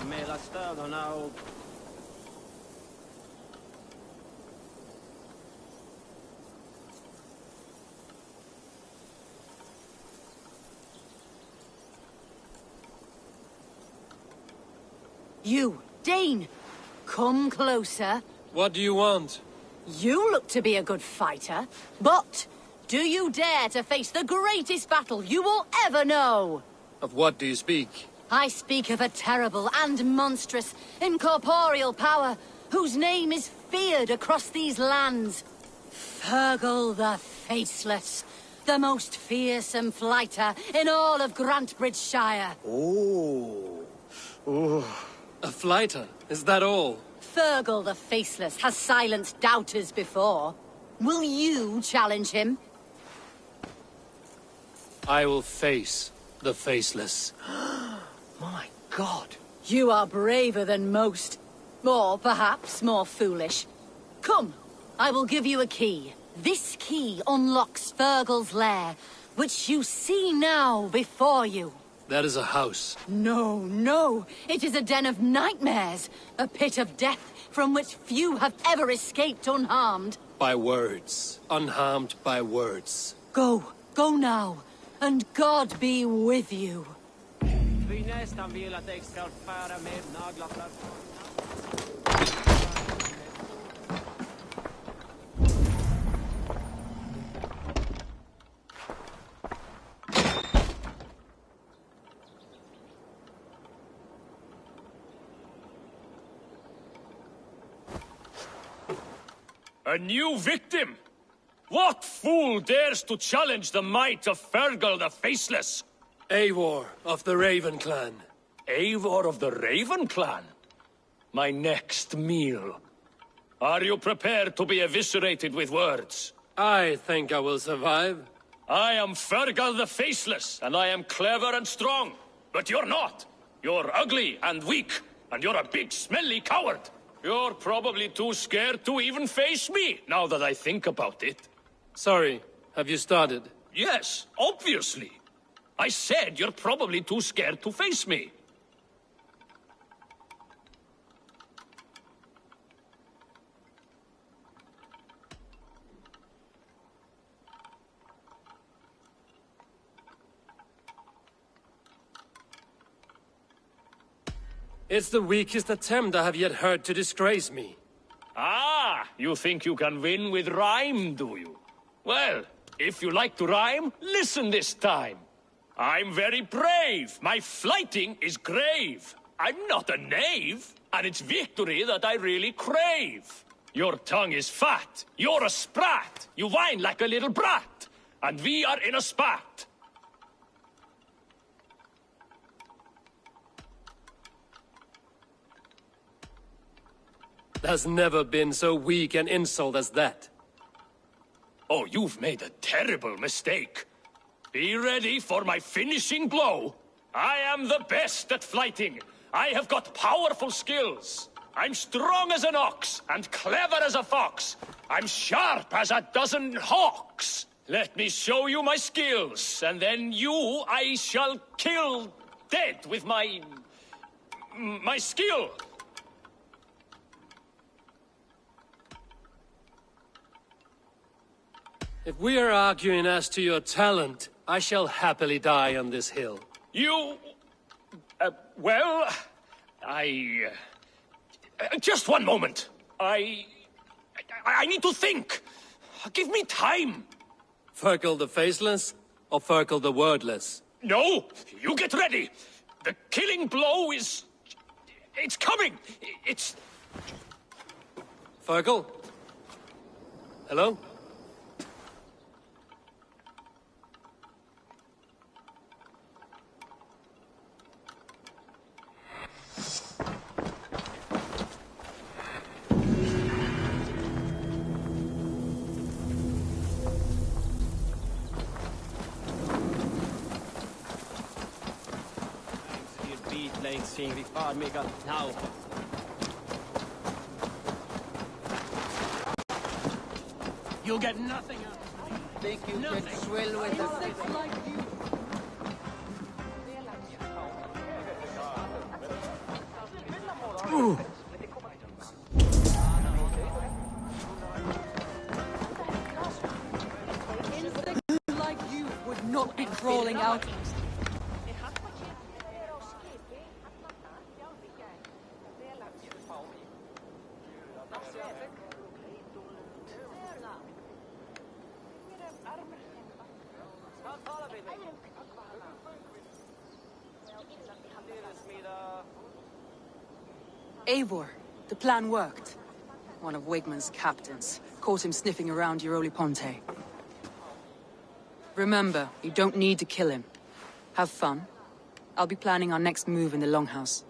Meillä städerna och... You, Dane! Come closer. What do you want? You look to be a good fighter, but do you dare to face the greatest battle you will ever know? Of what do you speak? I speak of a terrible and monstrous, incorporeal power, whose name is feared across these lands. Fergal the Faceless, the most fearsome fighter in all of Grantbridgeshire. Oh. A fighter, is that all? Fergal the Faceless has silenced doubters before. Will you challenge him? I will face the Faceless. My God! You are braver than most. Or perhaps more foolish. Come, I will give you a key. This key unlocks Fergal's lair, which you see now before you. That is a house. No, no. It is a den of nightmares. A pit of death from which few have ever escaped unharmed. By words. Unharmed by words. Go. Go now. And God be with you. Vi nästan vill att jag ska fara med naglar. A new victim? What fool dares to challenge the might of Fergal the Faceless? Eivor of the Raven clan. Eivor of the Raven clan? My next meal. Are you prepared to be eviscerated with words? I think I will survive. I am Fergal the Faceless, and I am clever and strong. But you're not. You're ugly and weak, and you're a big, smelly coward. You're probably too scared to even face me, now that I think about it. Sorry, have you started? Yes, obviously. I said you're probably too scared to face me. It's the weakest attempt I have yet heard to disgrace me. Ah, you think you can win with rhyme, do you? Well, if you like to rhyme, listen this time. I'm very brave. My flighting is grave. I'm not a knave, and it's victory that I really crave. Your tongue is fat. You're a sprat. You whine like a little brat. And we are in a spat. Has never been so weak an insult as that. Oh, you've made a terrible mistake. Be ready for my finishing blow. I am the best at flighting. I have got powerful skills. I'm strong as an ox and clever as a fox. I'm sharp as a dozen hawks. Let me show you my skills, and then you I shall kill dead with my skill. If we are arguing as to your talent, I shall happily die on this hill. You... well... just one moment. I need to think. Give me time. Fergal the Faceless or Fergal the Wordless? No, you get ready. The killing blow is... it's coming. It's... Fergal? Hello? Vi far Mika now. You'll get nothing out of me. Think you can swill with us? Like you would not be crawling out. Eivor, the plan worked. One of Wigmund's captains caught him sniffing around Euroli Ponte. Remember, you don't need to kill him. Have fun. I'll be planning our next move in the Longhouse.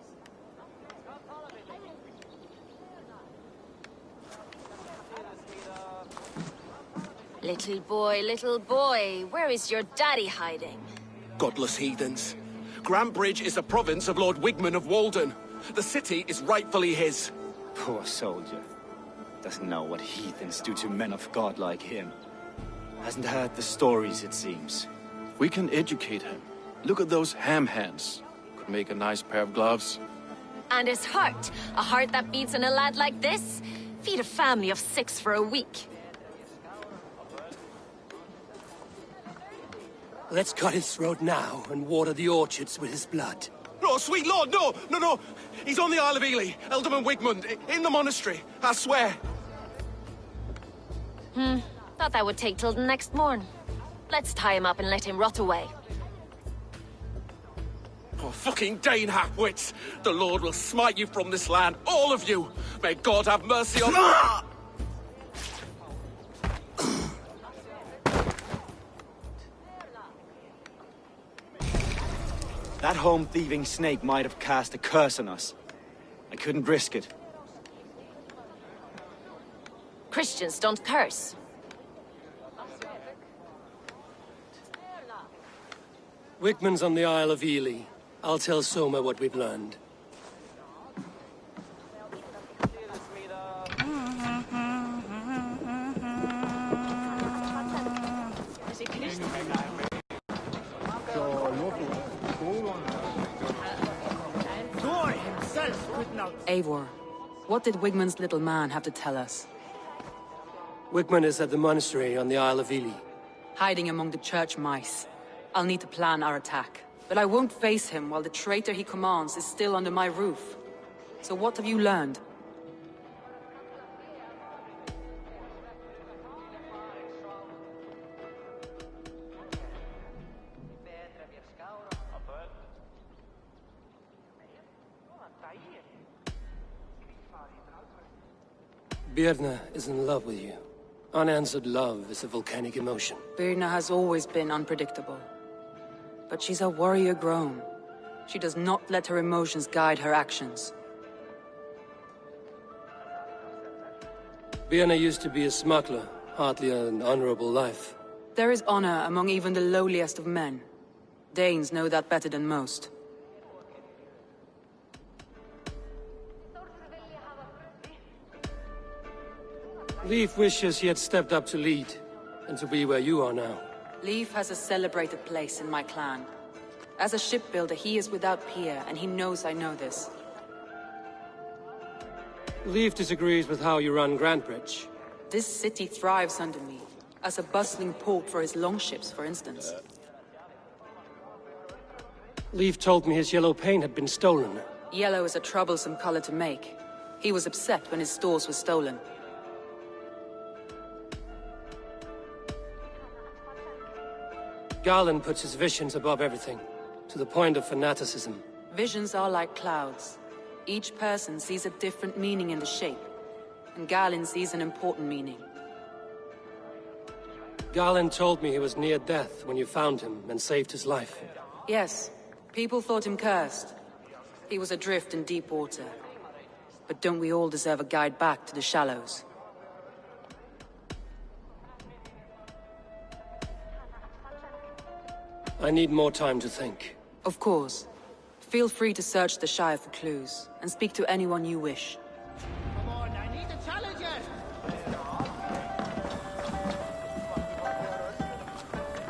Little boy, where is your daddy hiding? Godless heathens. Grantbridge is a province of Lord Wigmund of Walden. The city is rightfully his. Poor soldier. Doesn't know what heathens do to men of God like him. Hasn't heard the stories, it seems. We can educate him. Look at those ham hands. Could make a nice pair of gloves. And his heart. A heart that beats in a lad like this? Feed a family of 6 for a week. Let's cut his throat now and water the orchards with his blood. No, sweet lord, no, no, no. He's on the Isle of Ely, Ealdorman Wigmund, in the monastery, I swear. Thought that would take till the next morn. Let's tie him up and let him rot away. Oh, fucking Dane half-wits! The Lord will smite you from this land, all of you! May God have mercy on... That home-thieving snake might have cast a curse on us. I couldn't risk it. Christians don't curse. Wigmund's on the Isle of Ely. I'll tell Soma what we've learned. Eivor, what did Wigmund's little man have to tell us? Wigmund is at the monastery on the Isle of Ely. Hiding among the church mice. I'll need to plan our attack. But I won't face him while the traitor he commands is still under my roof. So what have you learned? Birna is in love with you. Unanswered love is a volcanic emotion. Birna has always been unpredictable. But she's a warrior grown. She does not let her emotions guide her actions. Birna used to be a smuggler, hardly an honorable life. There is honor among even the lowliest of men. Danes know that better than most. Leif wishes he had stepped up to lead, and to be where you are now. Leif has a celebrated place in my clan. As a shipbuilder, he is without peer, and he knows I know this. Leif disagrees with how you run Grantbridge. This city thrives under me, as a bustling port for his longships, for instance. Leif told me his yellow paint had been stolen. Yellow is a troublesome color to make. He was upset when his stores were stolen. Garland puts his visions above everything, to the point of fanaticism. Visions are like clouds. Each person sees a different meaning in the shape, and Garland sees an important meaning. Garland told me he was near death when you found him and saved his life. Yes, people thought him cursed. He was adrift in deep water. But don't we all deserve a guide back to the shallows? I need more time to think. Of course. Feel free to search the Shire for clues, and speak to anyone you wish. Come on, I need a challenger!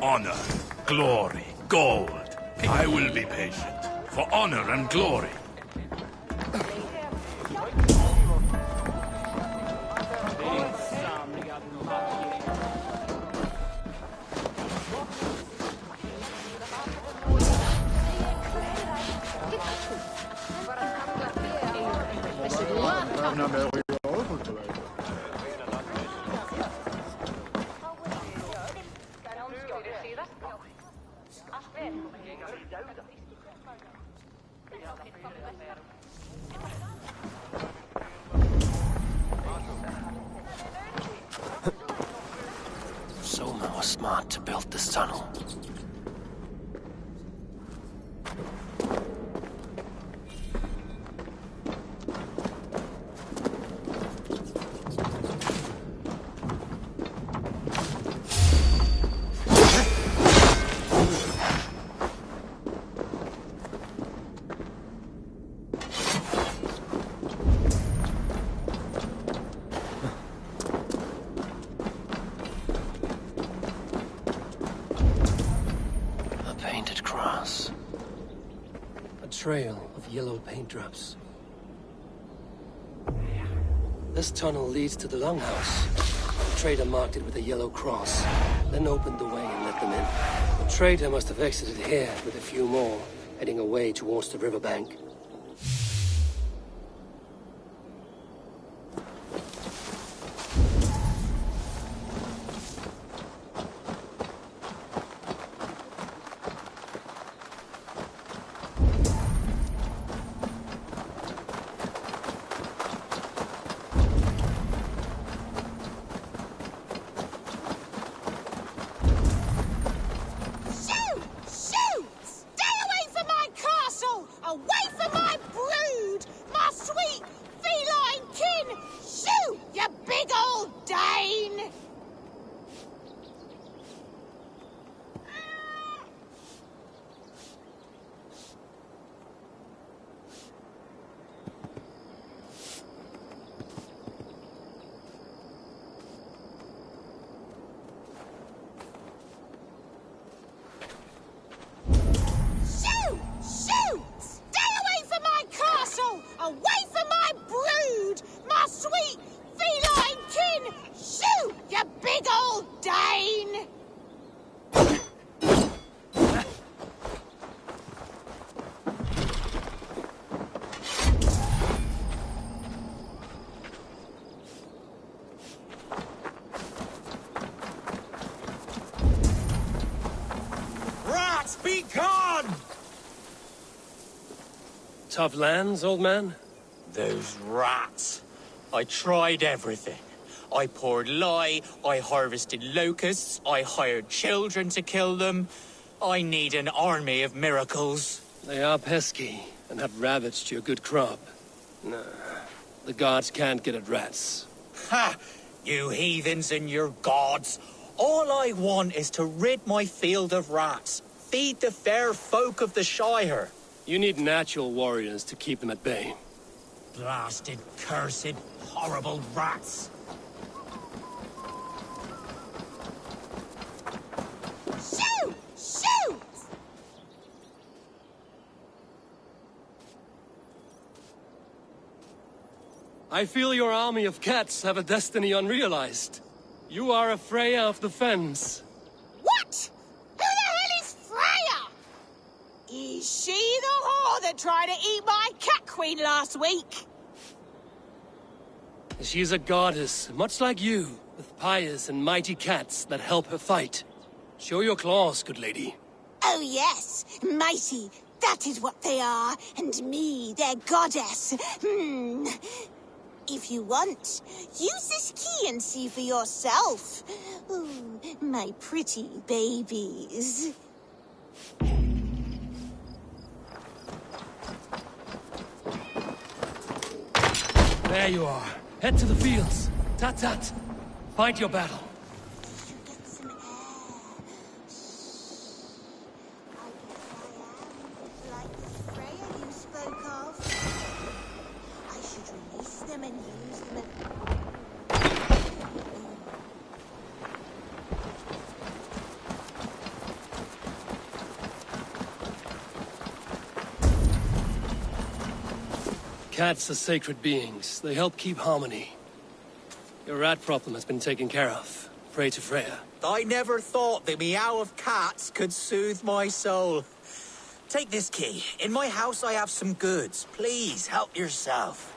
Honor, glory, gold. I will be patient. For honor and glory. Soma was smart to build this tunnel. Trail of yellow paint drops. This tunnel leads to the longhouse. The trader marked it with a yellow cross, then opened the way and let them in. The trader must have exited here with a few more, heading away towards the riverbank. Be gone! Tough lands, old man? Those rats. I tried everything. I poured lye, I harvested locusts, I hired children to kill them. I need an army of miracles. They are pesky, and have ravaged your good crop. Nah, the gods can't get at rats. Ha! You heathens and your gods. All I want is to rid my field of rats. Feed the fair folk of the Shire. You need natural warriors to keep them at bay. Blasted, cursed, horrible rats. Shoot! Shoot! I feel your army of cats have a destiny unrealized. You are a Freya of the Fens. What? Who the hell is Freya? Is she the whore that tried to eat my cat queen last week? She's a goddess, much like you, with pious and mighty cats that help her fight. Show your claws, good lady. Oh yes, mighty. That is what they are. And me, their goddess. If you want, use this key and see for yourself. Ooh, my pretty babies. There you are. Head to the fields. Tat-tat. Fight your battle. Get some air. I guess I am like the Freya you spoke of. I should release them and use them Cats are sacred beings. They help keep harmony. Your rat problem has been taken care of. Pray to Freya. I never thought the meow of cats could soothe my soul. Take this key. In my house I have some goods. Please, help yourself.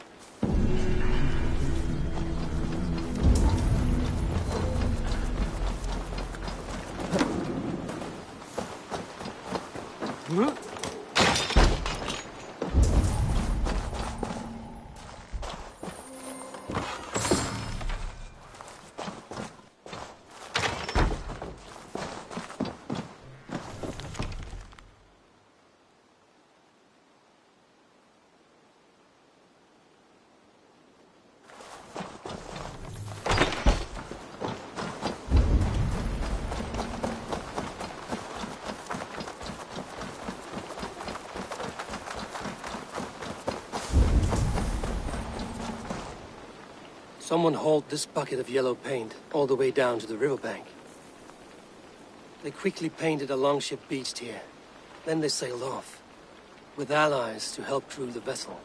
Someone hauled this bucket of yellow paint all the way down to the riverbank. They quickly painted a longship beached here. Then they sailed off, with allies to help crew the vessel.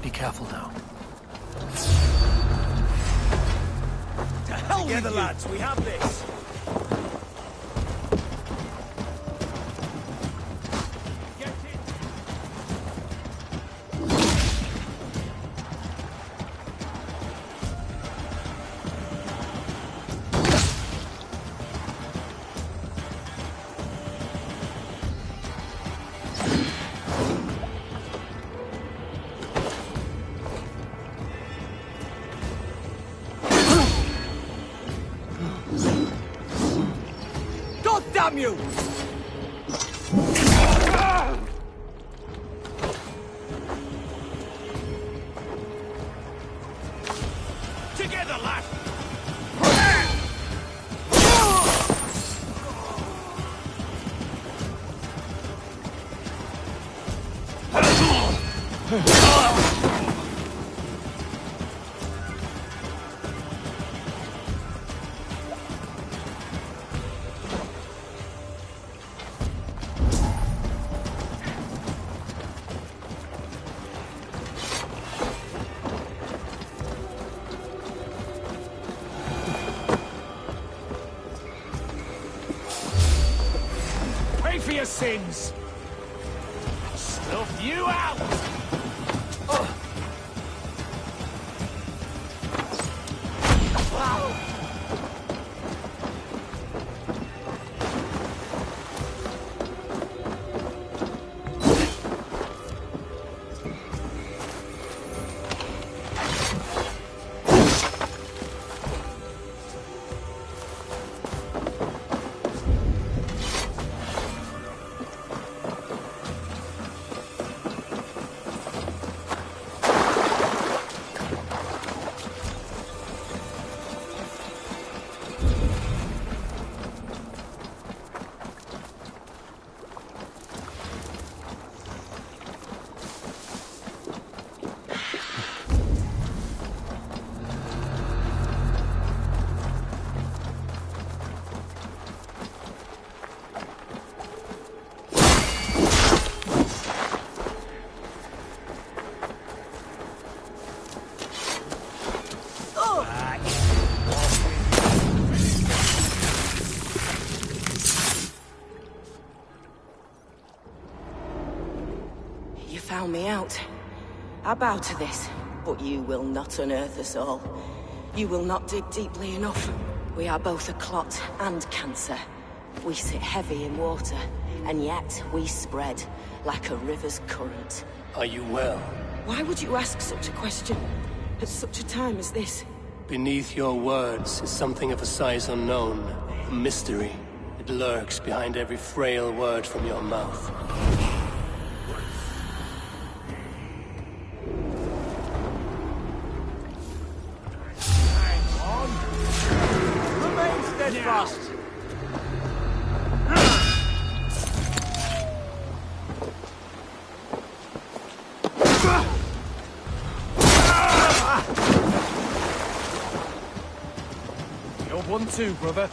Be careful now. To hell with you, lads! We have this! Damn you! Together, lad! For your sins! Stuff you out! found me out. I bow to this, but you will not unearth us all. You will not dig deeply enough. We are both a clot and cancer. We sit heavy in water, and yet we spread like a river's current. Are you well? Why would you ask such a question at such a time as this? Beneath your words is something of a size unknown, a mystery. It lurks behind every frail word from your mouth. Remain steadfast! You're one too, brother.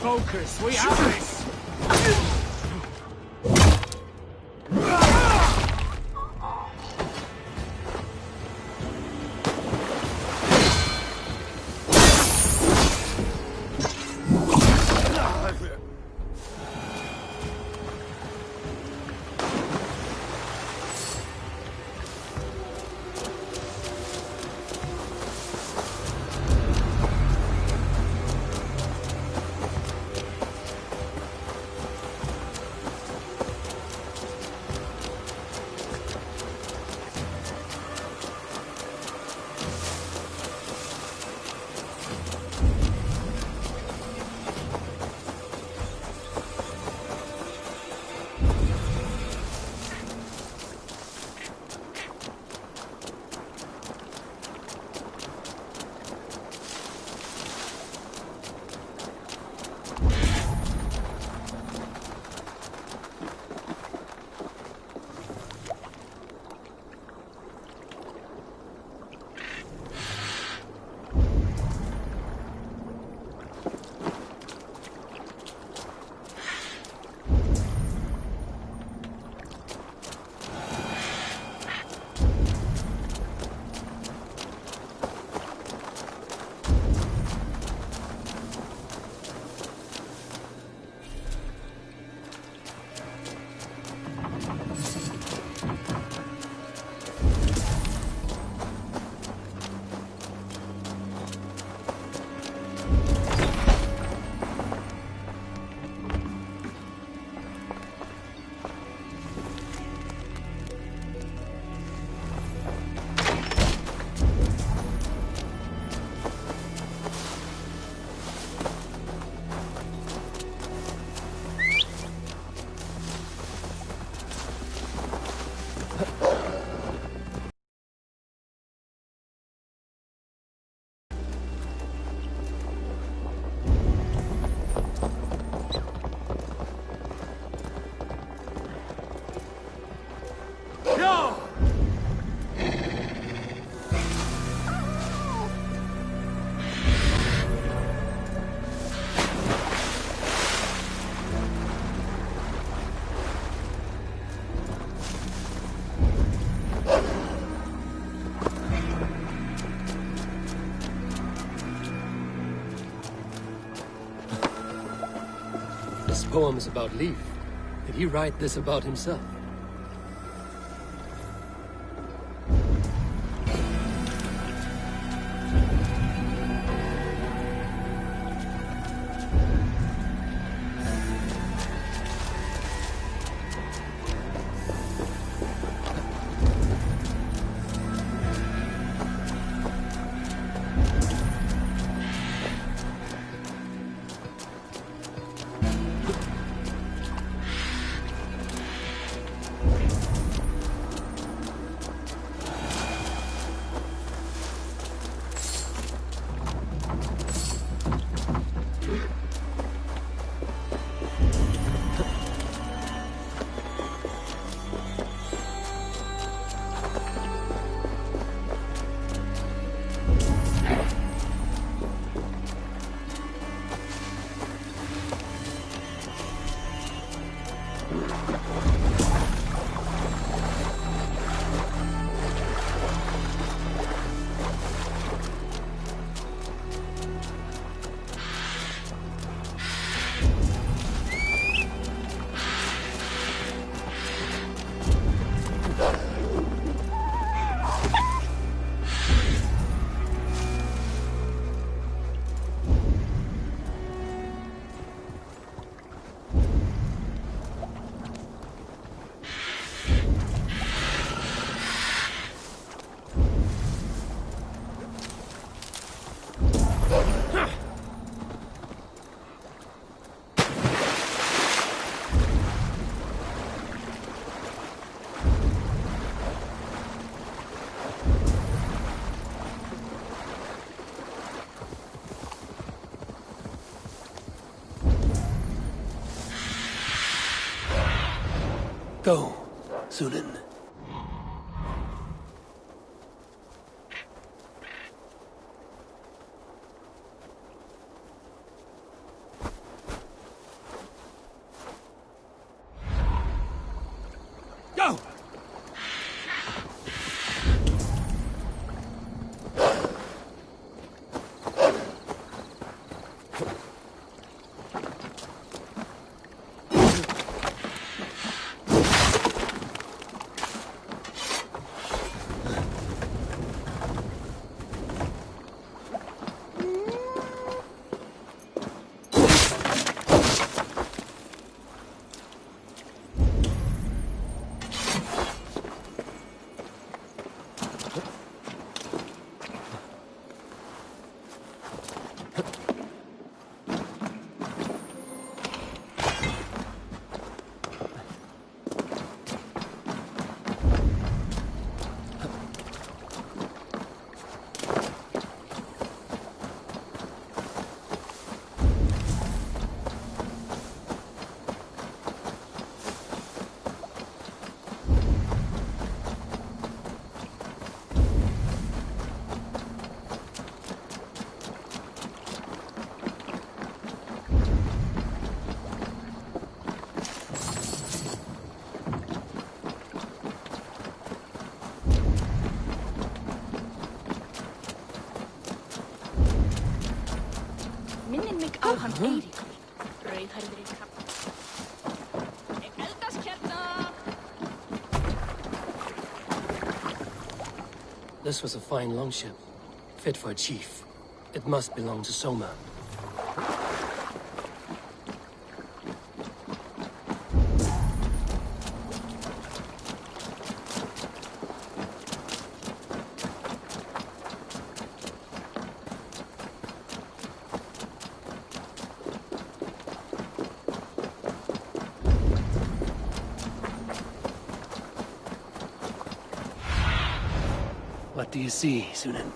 Focus, we have this! This poem is about Leaf. Did he write this about himself? Go, Sunan. Go! This was a fine longship, fit for a chief. It must belong to Soma. What do you see, Sunan?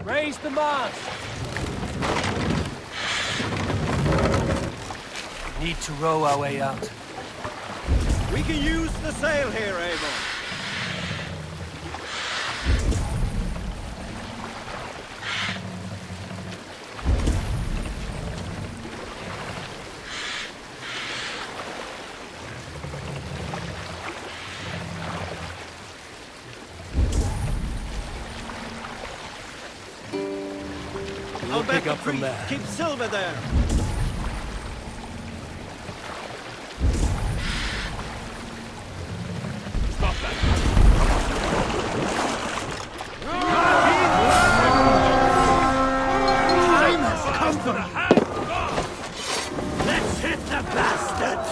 Raise the mast! Need to row our way out. We can use the sail here, Abel. We'll pick up from there. Keep Silver there. Stop that! Time has come for the hand. Let's hit the bastards.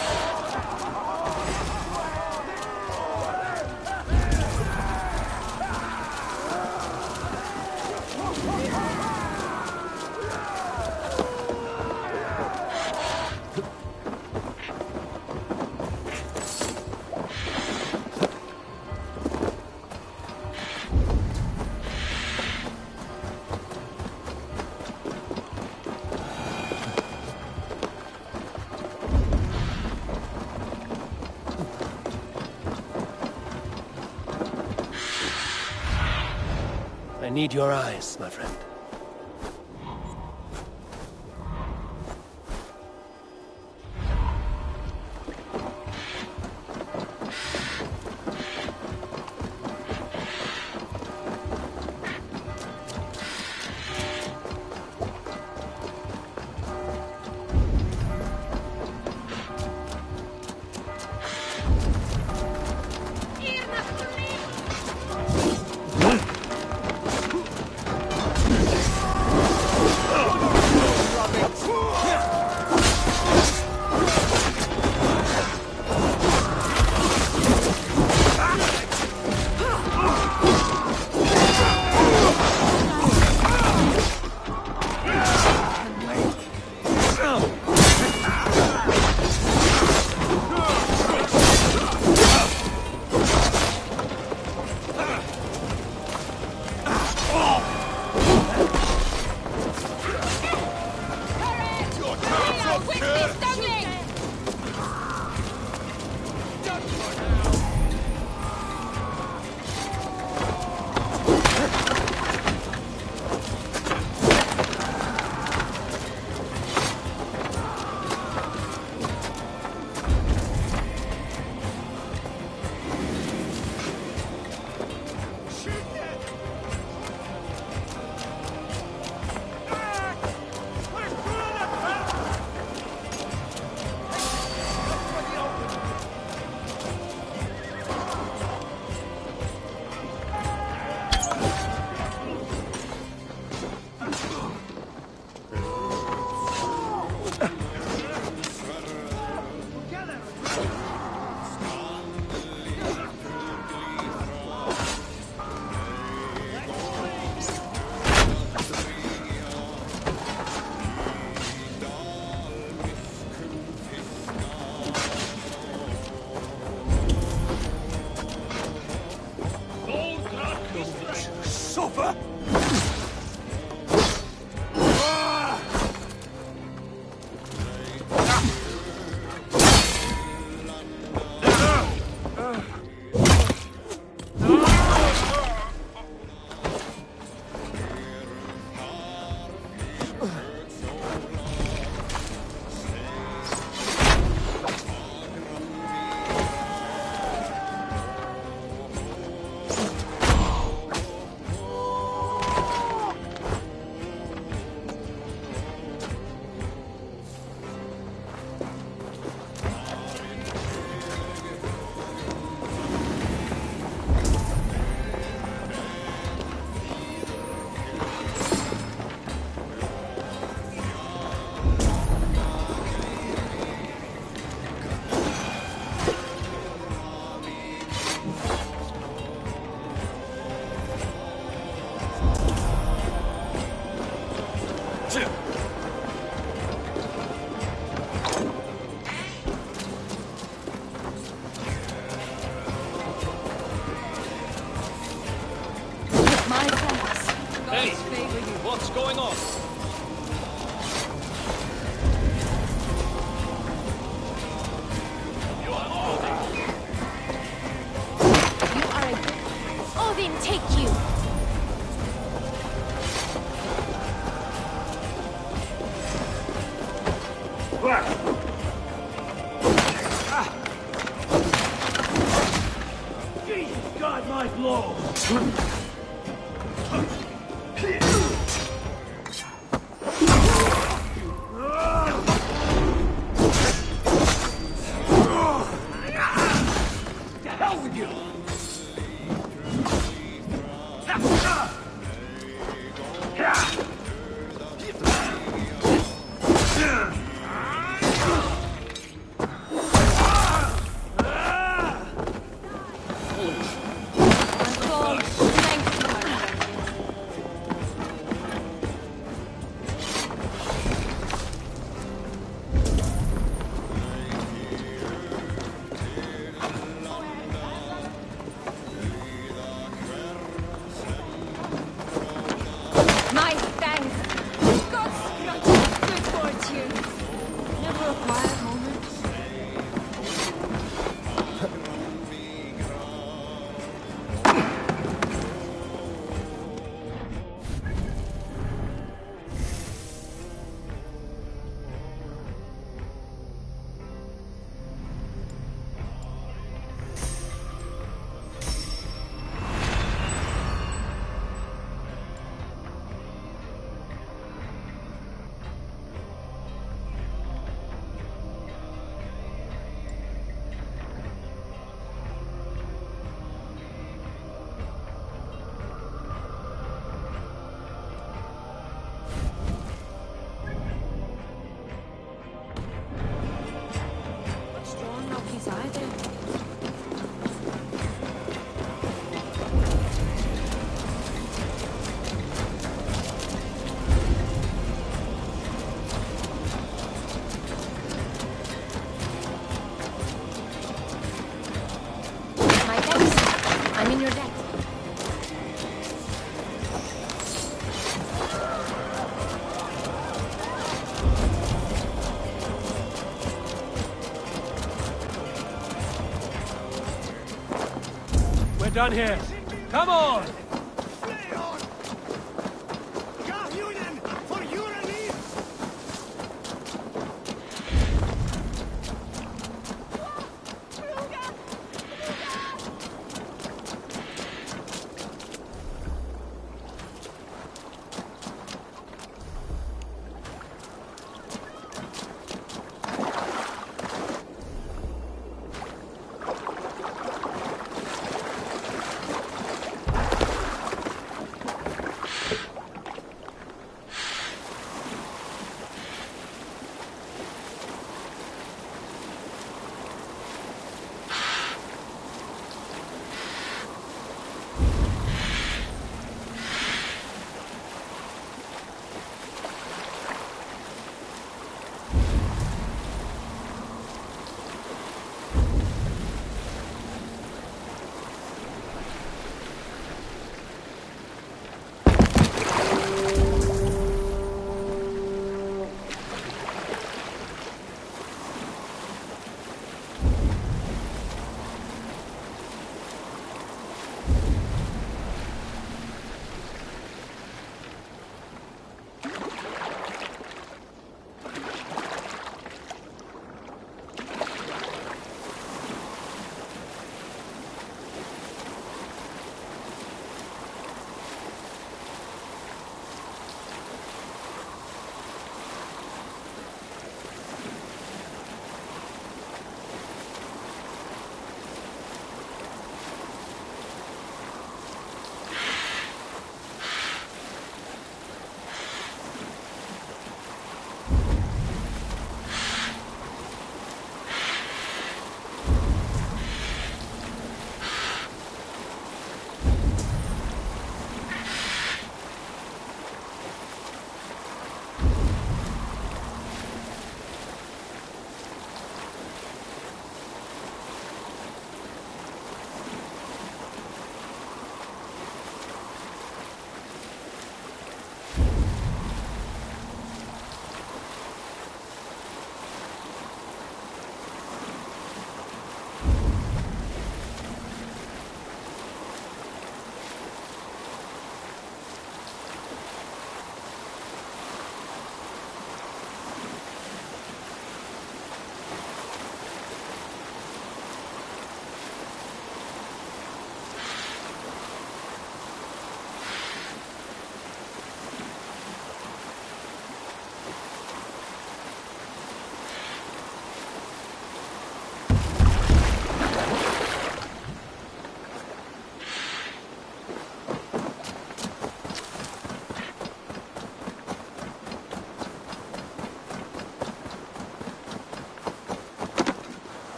I need your eyes, my friend. What's going on? You are Odin. You are a... Odin, take you! Jesus, God, my blow! To hell with you! My thanks! God's grant good fortune! Never a quiet moment. My thanks. I'm in your debt. We're done here. Come on!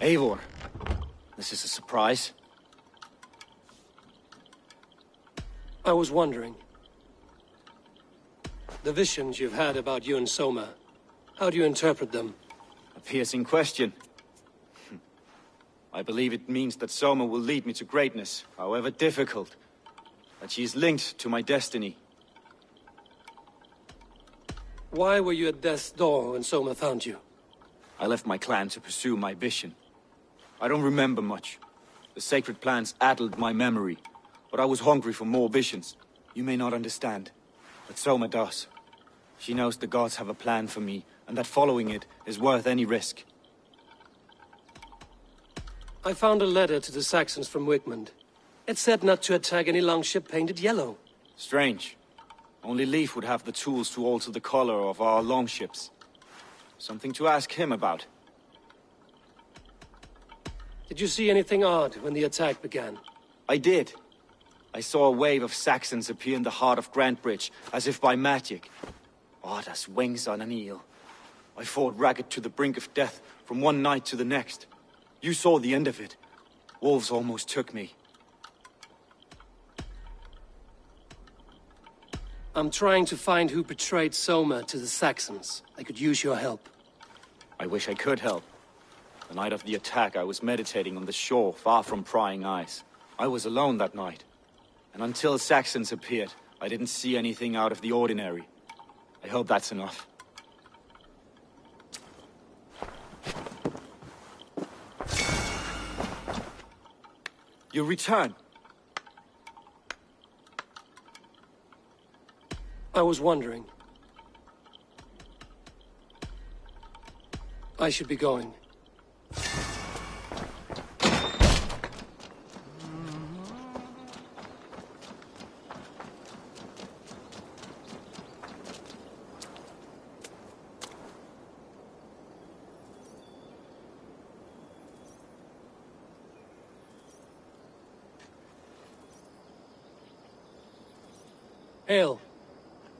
Eivor, this is a surprise. I was wondering. The visions you've had about you and Soma, how do you interpret them? A piercing question. I believe it means that Soma will lead me to greatness, however difficult. That she is linked to my destiny. Why were you at death's door when Soma found you? I left my clan to pursue my vision. I don't remember much. The sacred plants addled my memory, but I was hungry for more visions. You may not understand, but Soma does. She knows the gods have a plan for me, and that following it is worth any risk. I found a letter to the Saxons from Wigmund. It said not to attack any longship painted yellow. Strange. Only Leif would have the tools to alter the color of our longships. Something to ask him about. Did you see anything odd when the attack began? I did. I saw a wave of Saxons appear in the heart of Grantbridge, as if by magic. Odd as wings on an eel. I fought ragged to the brink of death from one night to the next. You saw the end of it. Wolves almost took me. I'm trying to find who betrayed Soma to the Saxons. I could use your help. I wish I could help. The night of the attack, I was meditating on the shore, far from prying eyes. I was alone that night. And until Saxons appeared, I didn't see anything out of the ordinary. I hope that's enough. You return. I was wondering. I should be going. Hail.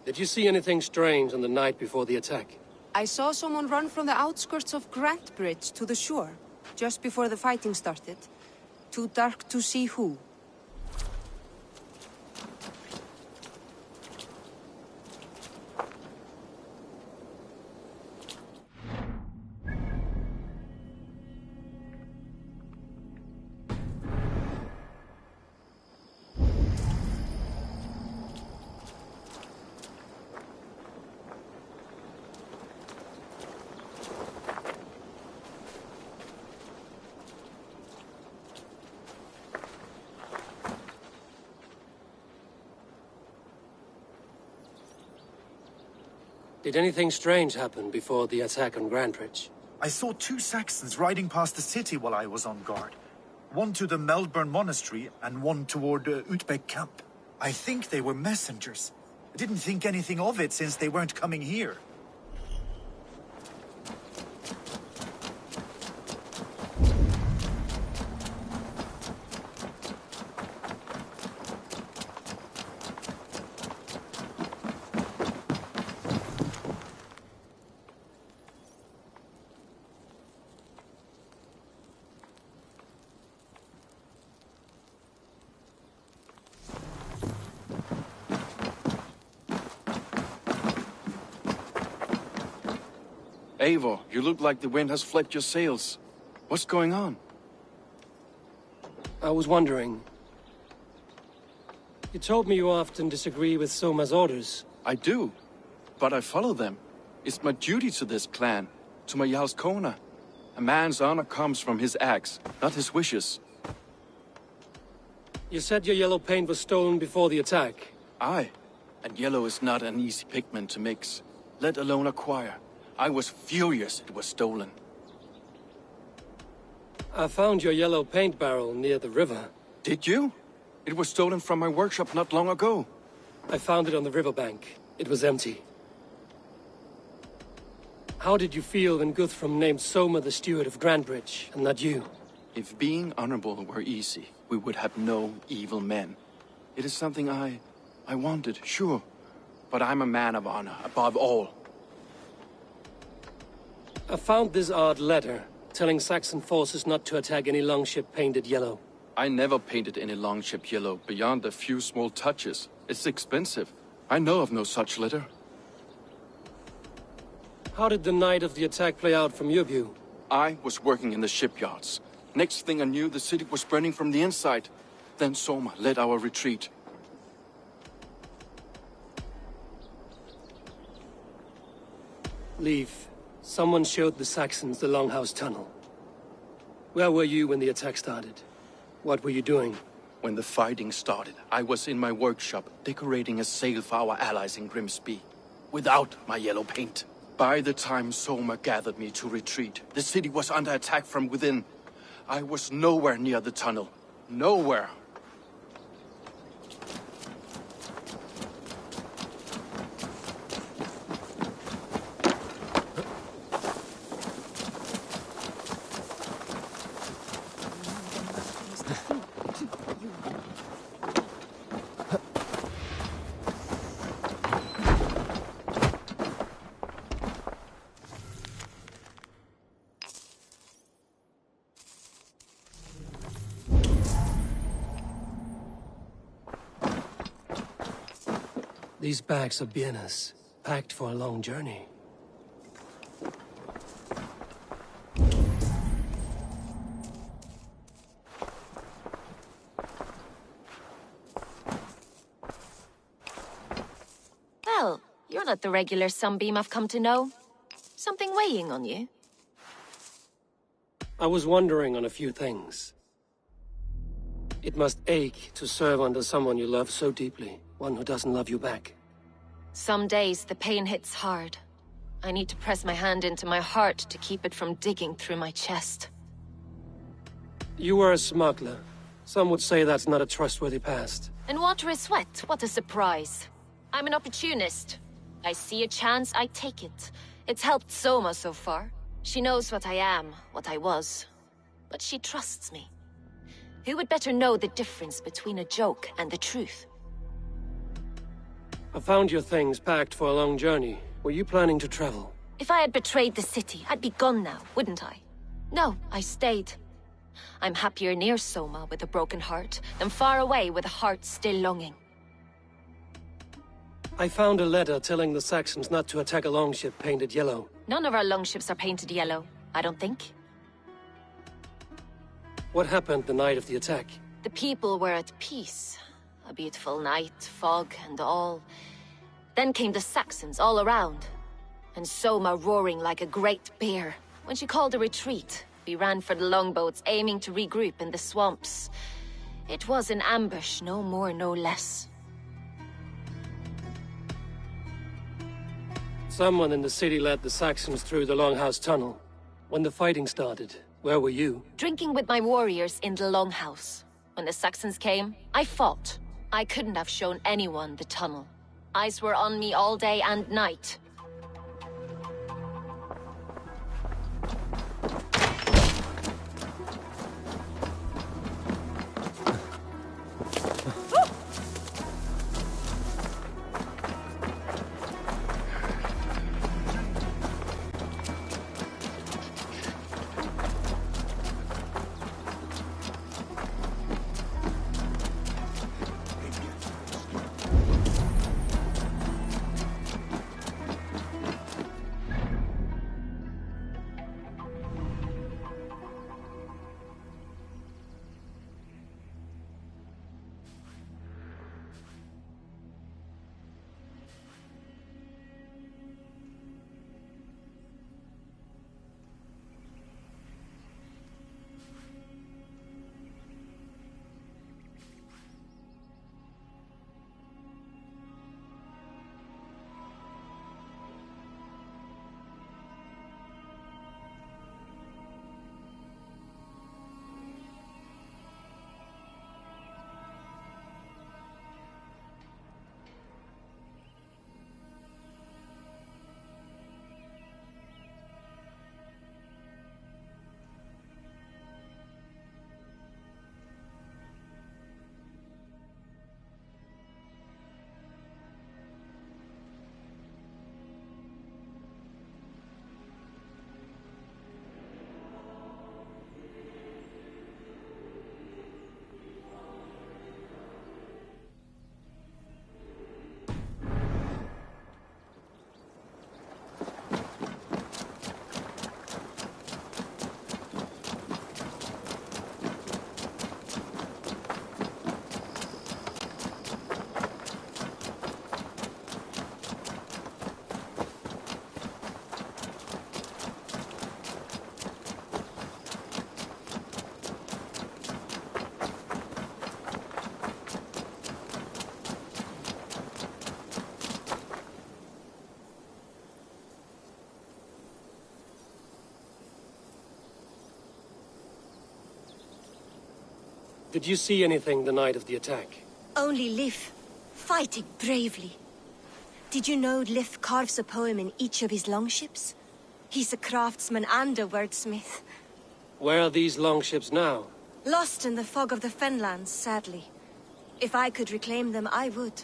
Did you see anything strange on the night before the attack? I saw someone run from the outskirts of Grantbridge to the shore, just before the fighting started. Too dark to see who. Did anything strange happen before the attack on Grantbridge? I saw two Saxons riding past the city while I was on guard. One to the Melbourne Monastery and one toward Utbeck Camp. I think they were messengers. I didn't think anything of it since they weren't coming here. Eivor, you look like the wind has flecked your sails. What's going on? I was wondering. You told me you often disagree with Soma's orders. I do, but I follow them. It's my duty to this clan, to my Jarl's Kona. A man's honor comes from his acts, not his wishes. You said your yellow paint was stolen before the attack. Aye, and yellow is not an easy pigment to mix, let alone acquire. I was furious it was stolen. I found your yellow paint barrel near the river. Did you? It was stolen from my workshop not long ago. I found it on the riverbank. It was empty. How did you feel when Guthrum named Soma the steward of Grantbridge, and not you? If being honorable were easy, we would have no evil men. It is something I wanted, sure. but I'm a man of honor, above all. I found this odd letter, telling Saxon forces not to attack any longship painted yellow. I never painted any longship yellow, beyond a few small touches. It's expensive. I know of no such letter. How did the night of the attack play out from your view? I was working in the shipyards. Next thing I knew, the city was burning from the inside. Then Soma led our retreat. Leave. Someone showed the Saxons the Longhouse tunnel. Where were you when the attack started? What were you doing? When the fighting started, I was in my workshop, decorating a sail for our allies in Grimsby. Without my yellow paint. By the time Soma gathered me to retreat, the city was under attack from within. I was nowhere near the tunnel. Nowhere. These bags are bienes, packed for a long journey. Well, you're not the regular sunbeam I've come to know. Something weighing on you? I was wondering on a few things. It must ache to serve under someone you love so deeply, one who doesn't love you back. Some days the pain hits hard. I need to press my hand into my heart to keep it from digging through my chest. You were a smuggler. Some would say that's not a trustworthy past. And water is wet, what a surprise. I'm an opportunist. I see a chance, I take it. It's helped Soma so far. She knows what I am, what I was. But she trusts me. Who would better know the difference between a joke and the truth? I found your things packed for a long journey. Were you planning to travel? If I had betrayed the city, I'd be gone now, wouldn't I? No, I stayed. I'm happier near Soma with a broken heart than far away with a heart still longing. I found a letter telling the Saxons not to attack a longship painted yellow. None of our longships are painted yellow, I don't think. What happened the night of the attack? The people were at peace. A beautiful night, fog and all. Then came the Saxons all around. And Soma roaring like a great bear. When she called a retreat, we ran for the longboats, aiming to regroup in the swamps. It was an ambush, no more, no less. Someone in the city led the Saxons through the Longhouse tunnel. When the fighting started, where were you? Drinking with my warriors in the Longhouse. When the Saxons came, I fought. I couldn't have shown anyone the tunnel. Eyes were on me all day and night. Did you see anything the night of the attack? Only Lif, fighting bravely. Did you know Lif carves a poem in each of his longships? He's a craftsman and a wordsmith. Where are these longships now? Lost in the fog of the Fenlands, sadly. If I could reclaim them, I would.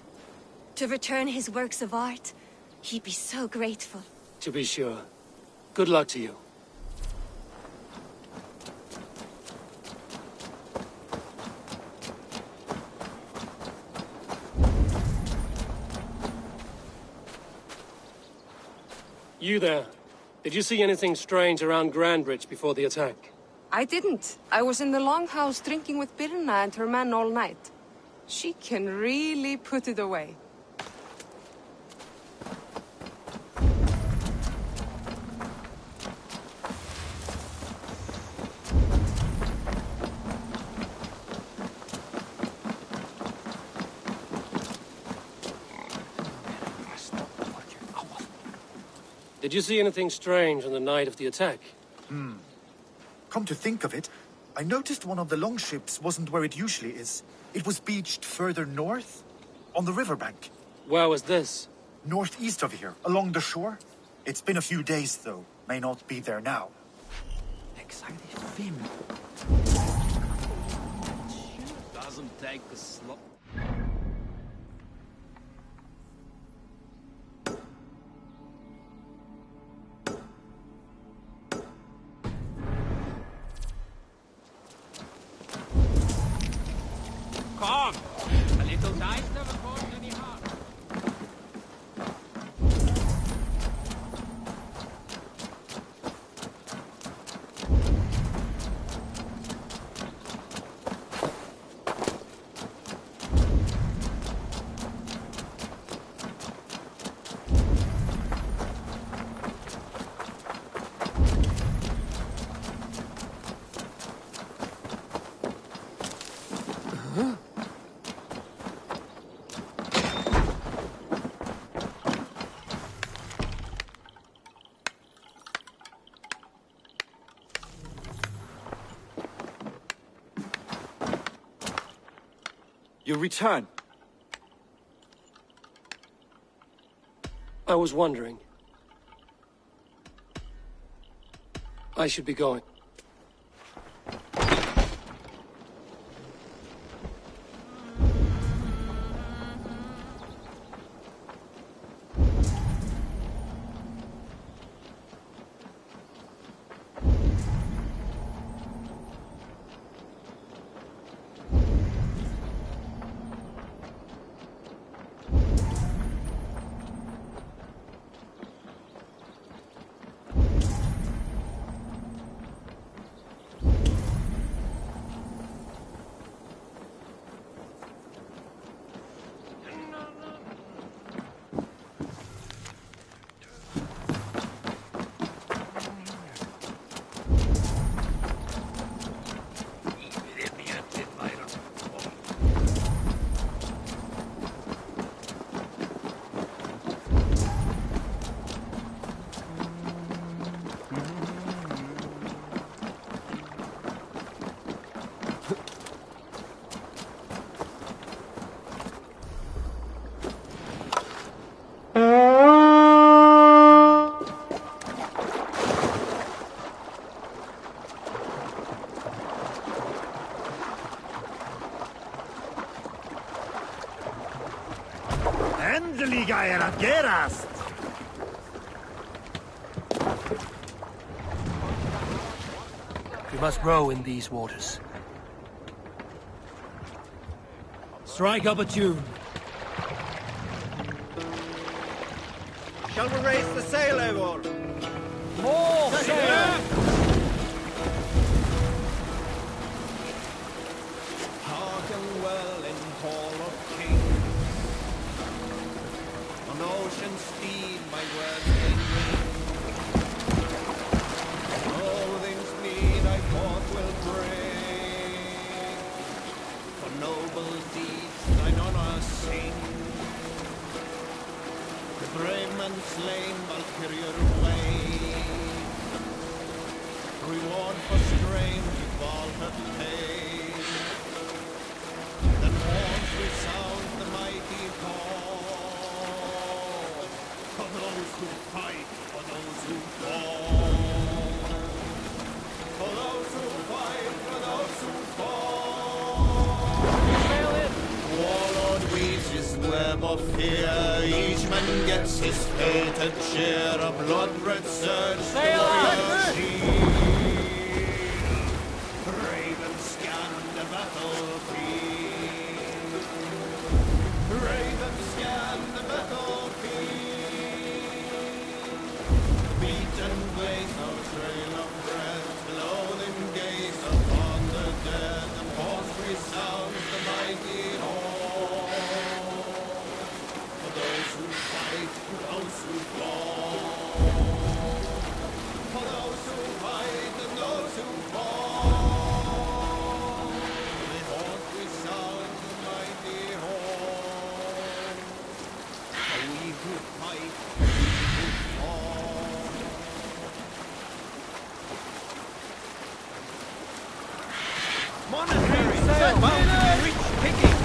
To return his works of art, he'd be so grateful. To be sure. Good luck to you. You there. Did you see anything strange around Grandbridge before the attack? I didn't. I was in the longhouse drinking with Birna and her men all night. She can really put it away. Did you see anything strange on the night of the attack? Come to think of it, I noticed one of the longships wasn't where it usually is. It was beached further north, on the riverbank. Where was this? Northeast of here, along the shore. It's been a few days, though. May not be there now. Doesn't take a slot. Come! A little dice never caused any harm. You return. I was wondering. I should be going. Äntliga er att gerast! We must row in these waters. Strike up a tune. Shall we raise the sail, Eivor? More sail! Hearken well in hall of kings. On ocean steed my words they bring. Loathing's mead I forth will bring. For noble deeds thine honor sing. The brave man slain Valkyrier way. Reward for strange fall her pain. no fear. Each man gets his fated share of blood-red surge. Sail on! Ravens scan the battlefield. Ravens scan the battlefield. Beaten blaze no trail of bread. Loathing gaze upon the dead. And pulse resounds the mighty horn. For those who fight, for those who fall. For those who fight and those who fall. The horn resounds the mighty horn. For we who fight, we who fall. Monastery! Bound to be rich picking!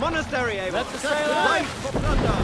Monastery, Avon! Let the sail Right out! for plunder!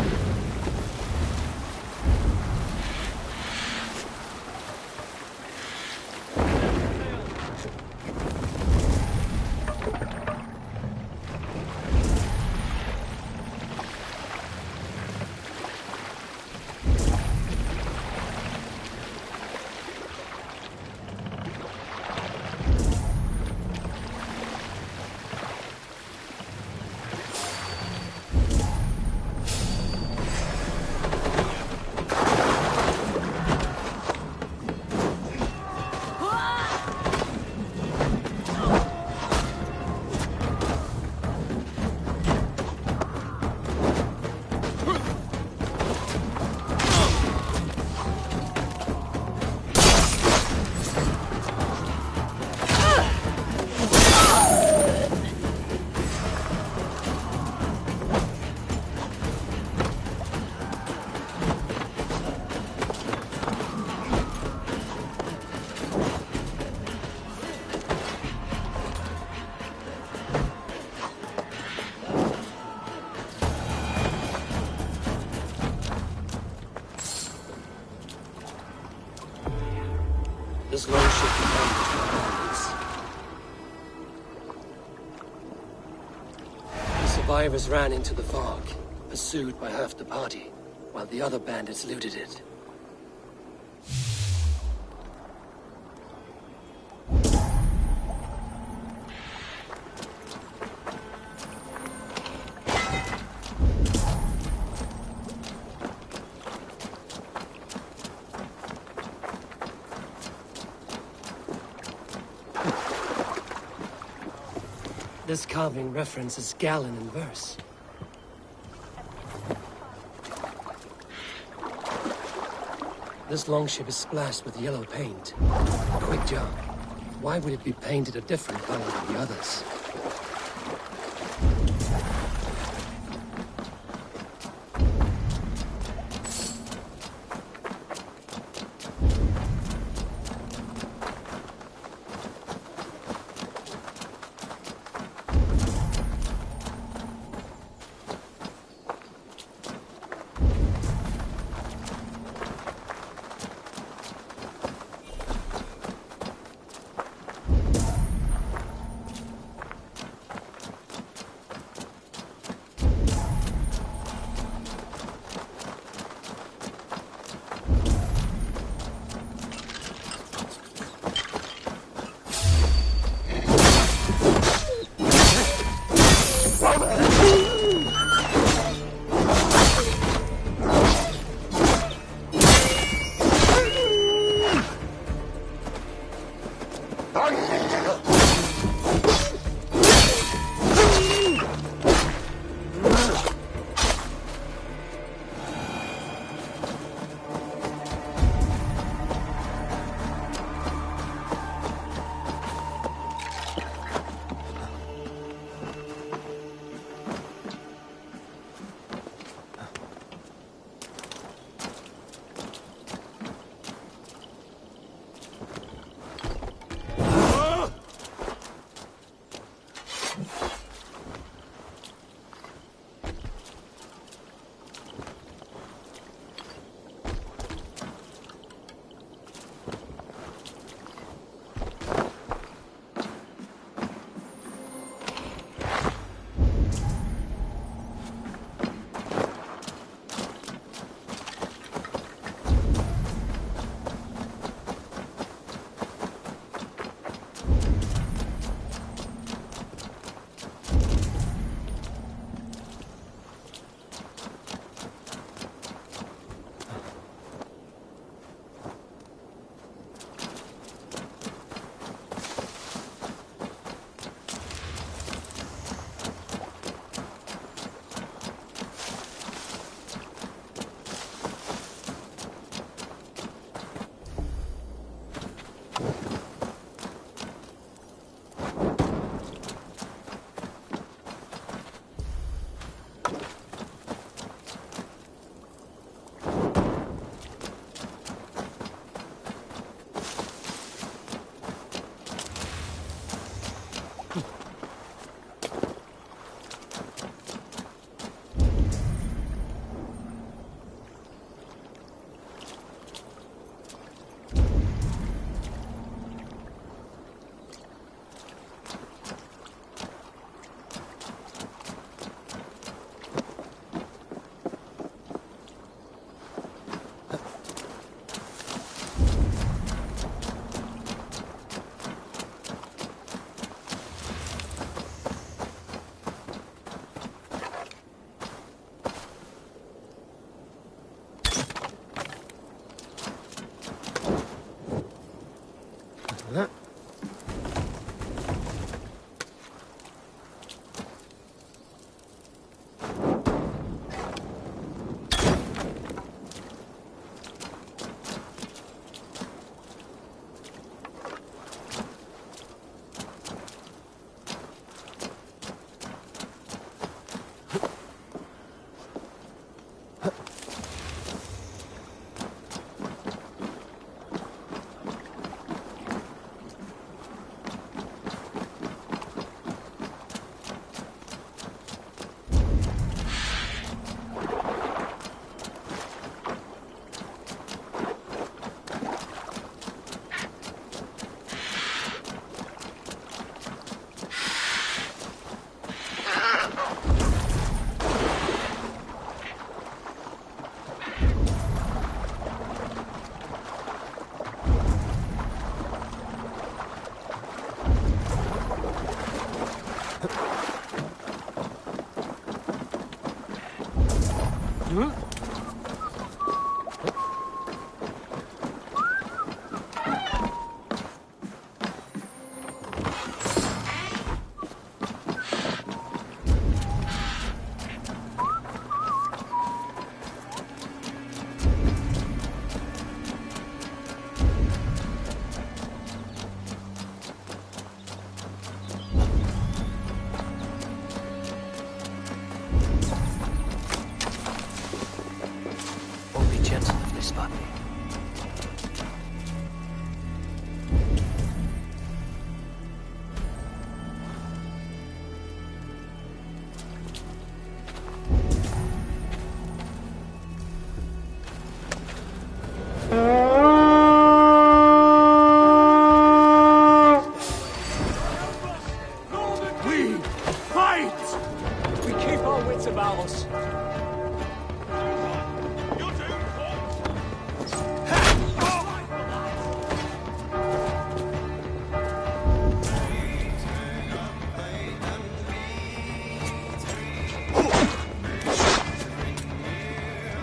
This longship becomes the survivors ran into the fog, pursued by half the party, while the other bandits looted it. This carving references Gallon in verse. This longship is splashed with yellow paint. Quick job. Why would it be painted a different color than the others? Won't be gentle if they spot me. We fight! We keep our wits about us.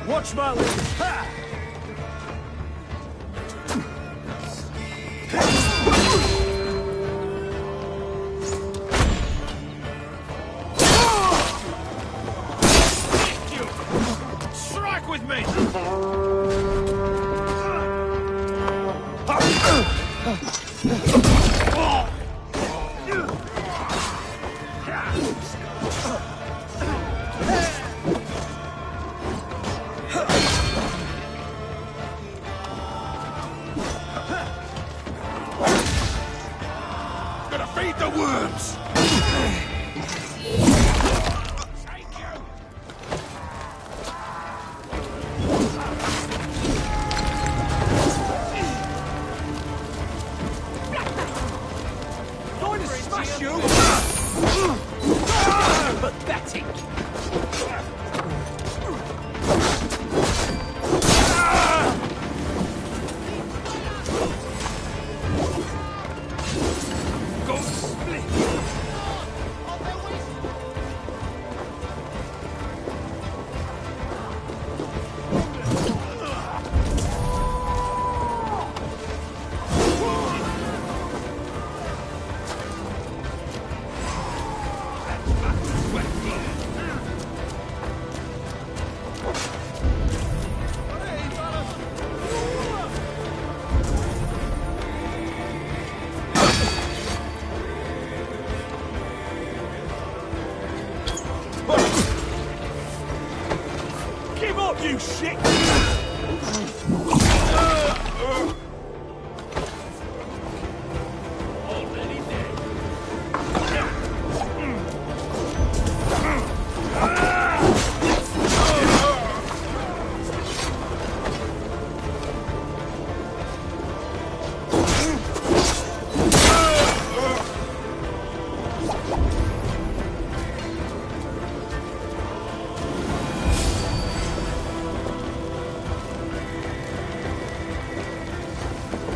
Watch my lead. Ha! Strike with me! Gonna feed the worms! Going to smash you! Pathetic! Go split! Give up, you shit! Already dead.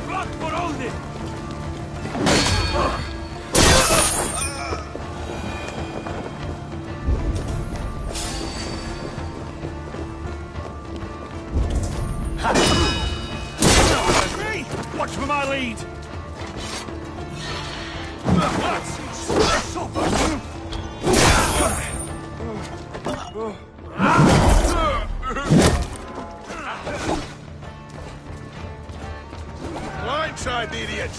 Block for Odin! Me! Watch for my lead! Blindside, idiot!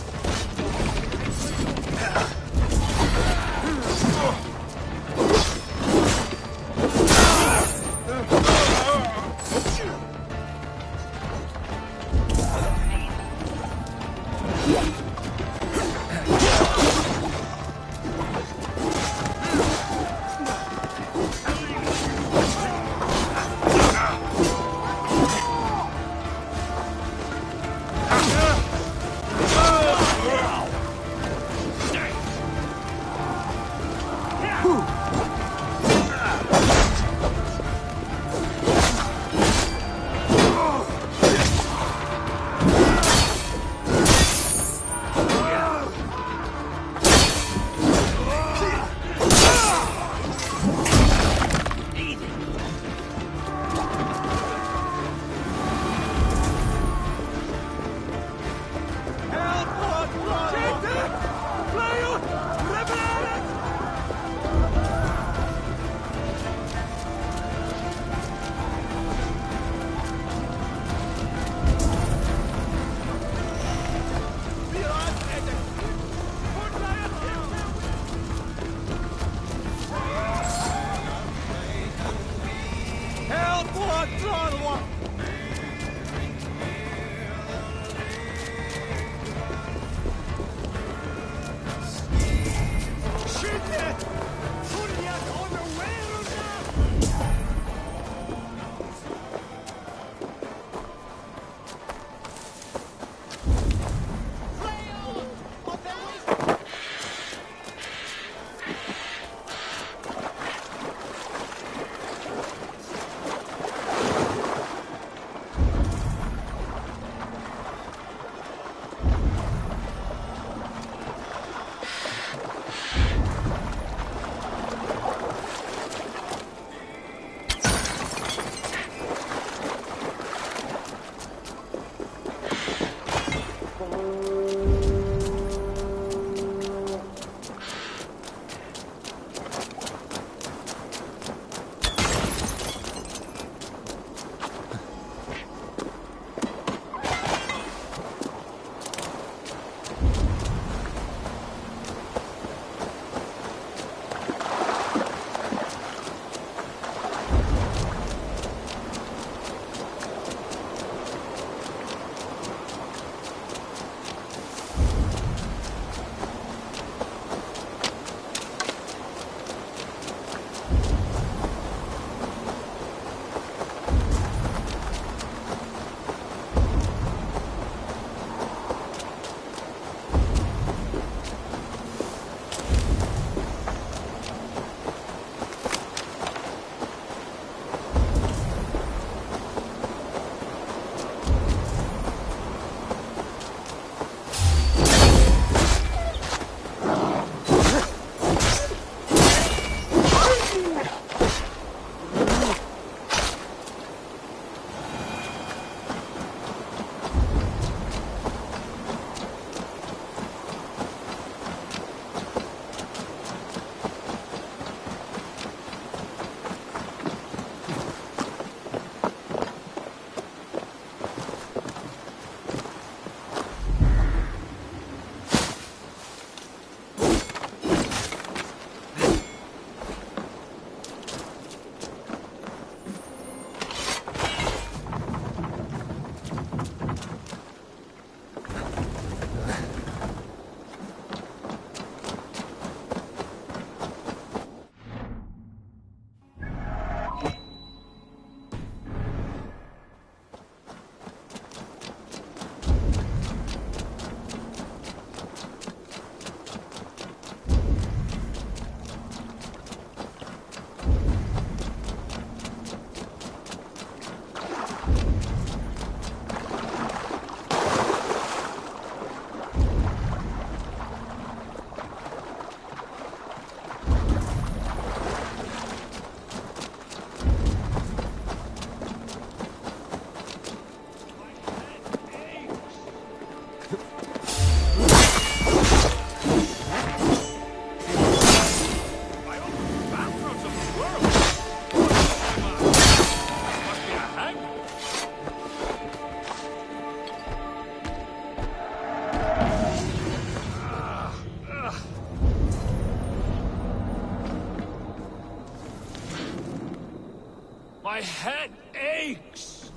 My head aches!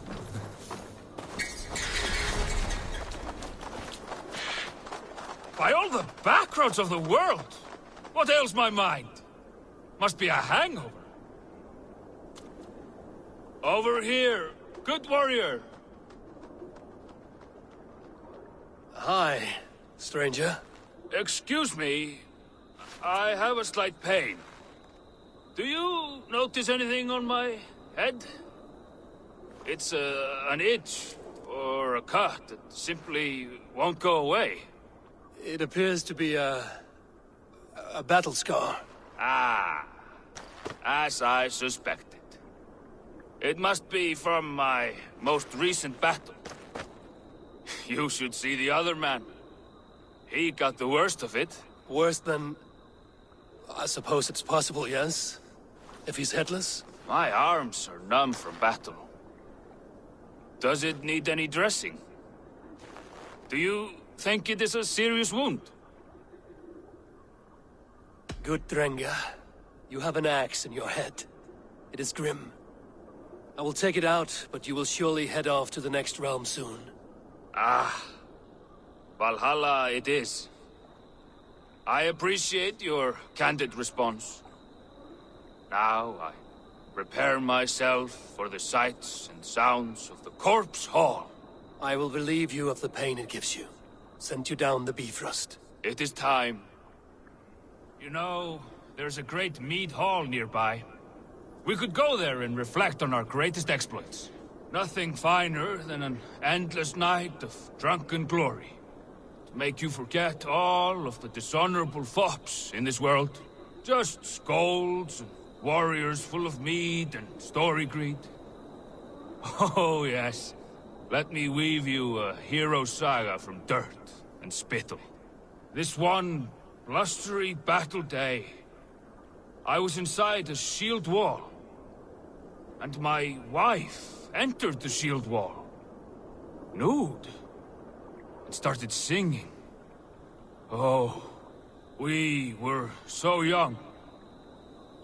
By all the backroads of the world! What ails my mind? Must be a hangover. Over here, good warrior. Hi, stranger. Excuse me, I have a slight pain. Do you notice anything on my head? It's an itch or a cut that simply won't go away. It appears to be a battle scar. Ah, as I suspected. It must be from my most recent battle. You should see the other man. He got the worst of it. Worse than... I suppose it's possible, yes? If he's headless? My arms are numb from battle. Does it need any dressing? Do you think it is a serious wound? Good, Drenga. You have an axe in your head. It is grim. I will take it out, but you will surely head off to the next realm soon. Ah, Valhalla it is. I appreciate your candid response. Now I prepare myself for the sights and sounds of the Corpse Hall. I will relieve you of the pain it gives you. Send you down the Bifrost. It is time. You know, there's a great mead hall nearby. We could go there and reflect on our greatest exploits. Nothing finer than an endless night of drunken glory. To make you forget all of the dishonorable fops in this world. Just scolds and warriors full of mead and story greed. Oh, yes. Let me weave you a hero saga from dirt and spittle. This one blustery battle day, I was inside a shield wall. And my wife entered the shield wall. Nude. And started singing. Oh, we were so young.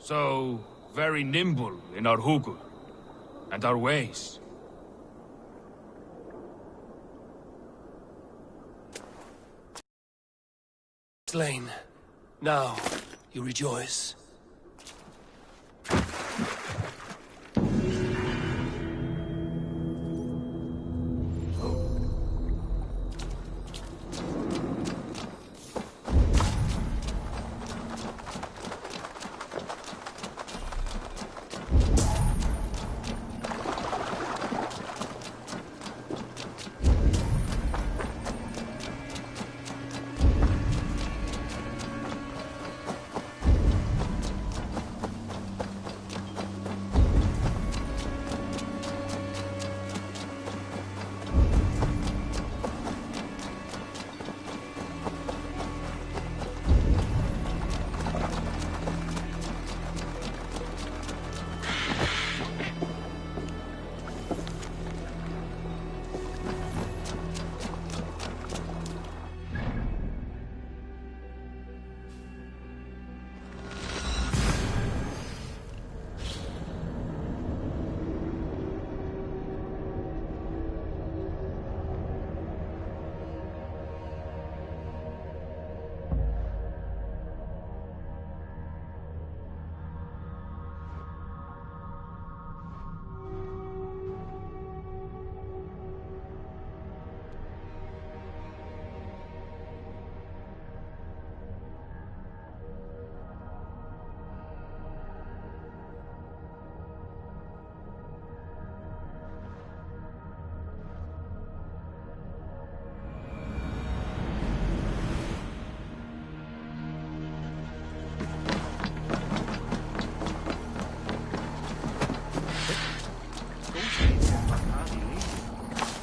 So very nimble in our hugul and our ways. Slain. Now, you rejoice.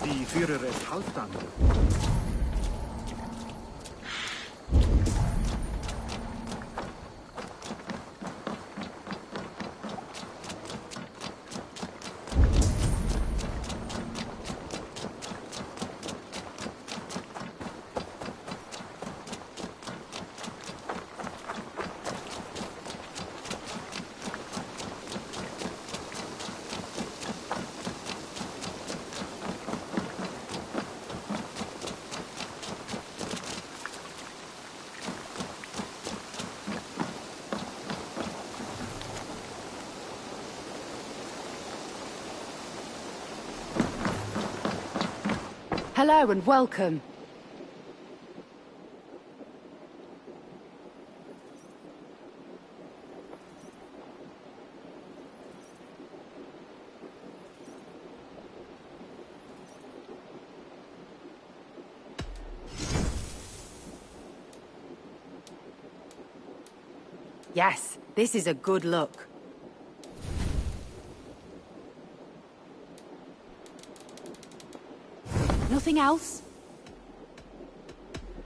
Die Führer ist haltend. Hello and welcome. Yes, this is a good look. Nothing else?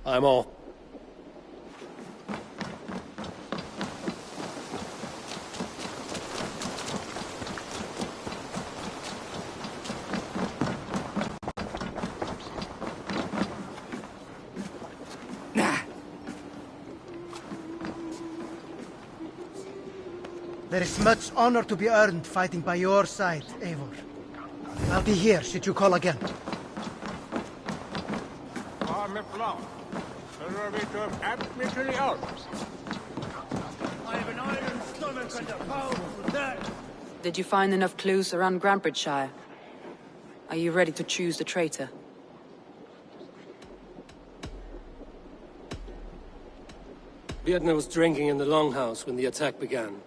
I'm all. There is much honor to be earned fighting by your side, Eivor. I'll be here should you call again. I have an iron stomach and a powerful neck. Did you find enough clues around Grantbridgeshire? Are you ready to choose the traitor? Vietna was drinking in the Longhouse when the attack began.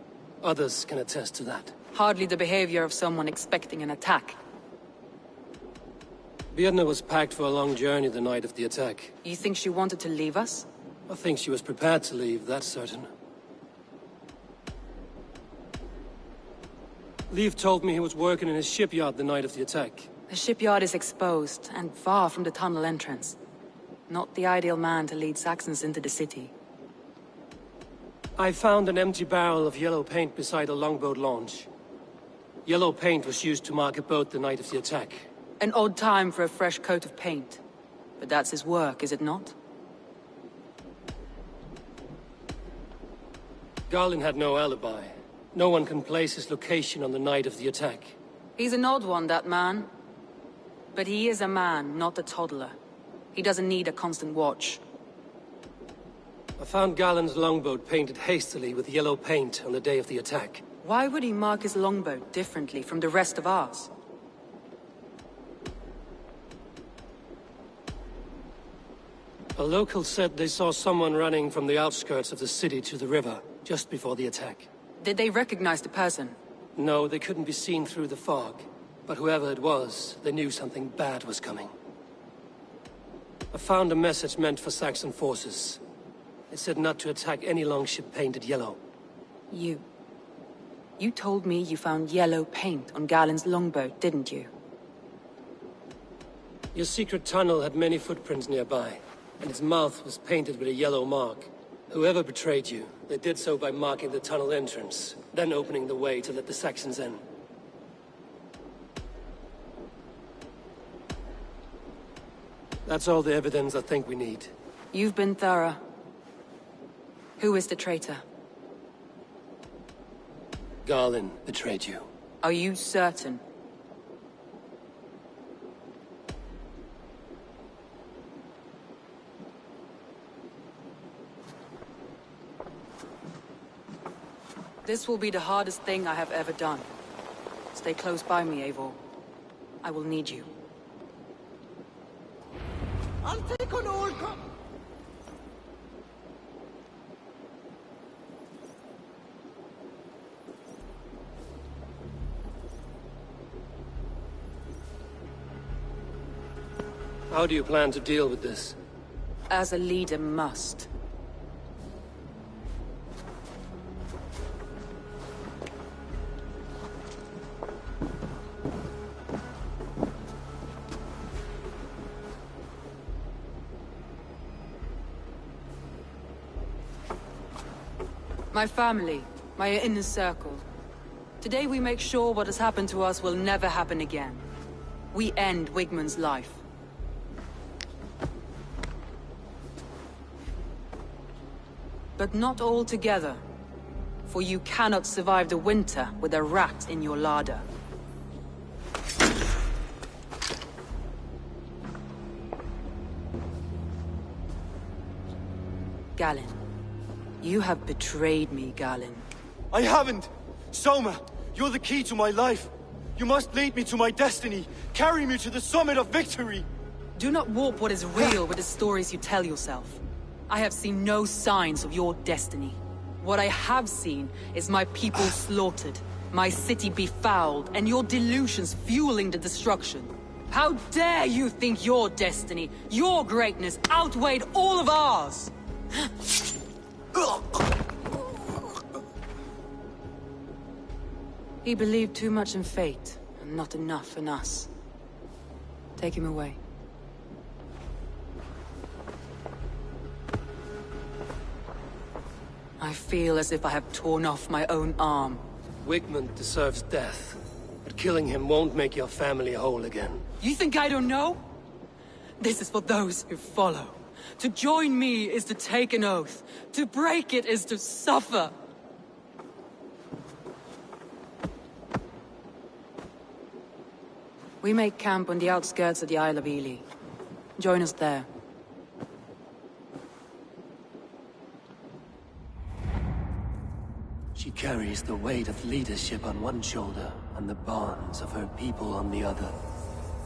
Others can attest to that. Hardly the behavior of someone expecting an attack. Vietna was packed for a long journey the night of the attack. You think she wanted to leave us? I think she was prepared to leave, that's certain. Leif told me he was working in his shipyard the night of the attack. The shipyard is exposed, and far from the tunnel entrance. Not the ideal man to lead Saxons into the city. I found an empty barrel of yellow paint beside a longboat launch. Yellow paint was used to mark a boat the night of the attack. An odd time for a fresh coat of paint. But that's his work, is it not? Garlin had no alibi. No one can place his location on the night of the attack. He's an odd one, that man. But he is a man, not a toddler. He doesn't need a constant watch. I found Garlin's longboat painted hastily with yellow paint on the day of the attack. Why would he mark his longboat differently from the rest of ours? A local said they saw someone running from the outskirts of the city to the river, just before the attack. Did they recognize the person? No, they couldn't be seen through the fog. But whoever it was, they knew something bad was coming. I found a message meant for Saxon forces. It said not to attack any longship painted yellow. You told me you found yellow paint on Galen's longboat, didn't you? Your secret tunnel had many footprints nearby, and its mouth was painted with a yellow mark. Whoever betrayed you, they did so by marking the tunnel entrance, then opening the way to let the Saxons in. That's all the evidence I think we need. You've been thorough. Who is the traitor? Garlin betrayed you. Are you certain? This will be the hardest thing I have ever done. Stay close by me, Eivor. I will need you. I'll take on all How do you plan to deal with this? As a leader must. My family, my inner circle. Today we make sure what has happened to us will never happen again. We end Wigmund's life. But not all together. For you cannot survive the winter with a rat in your larder. Galinn. You have betrayed me, Galinn. I haven't! Soma, you're the key to my life. You must lead me to my destiny. Carry me to the summit of victory. Do not warp what is real with the stories you tell yourself. I have seen no signs of your destiny. What I have seen is my people slaughtered, my city befouled, and your delusions fueling the destruction. How dare you think your destiny, your greatness, outweighed all of ours? He believed too much in fate, and not enough in us. Take him away. I feel as if I have torn off my own arm. Wigmund deserves death, but killing him won't make your family whole again. You think I don't know? This is for those who follow. To join me is to take an oath. To break it is to suffer. We make camp on the outskirts of the Isle of Ely. Join us there. She carries the weight of leadership on one shoulder and the bonds of her people on the other.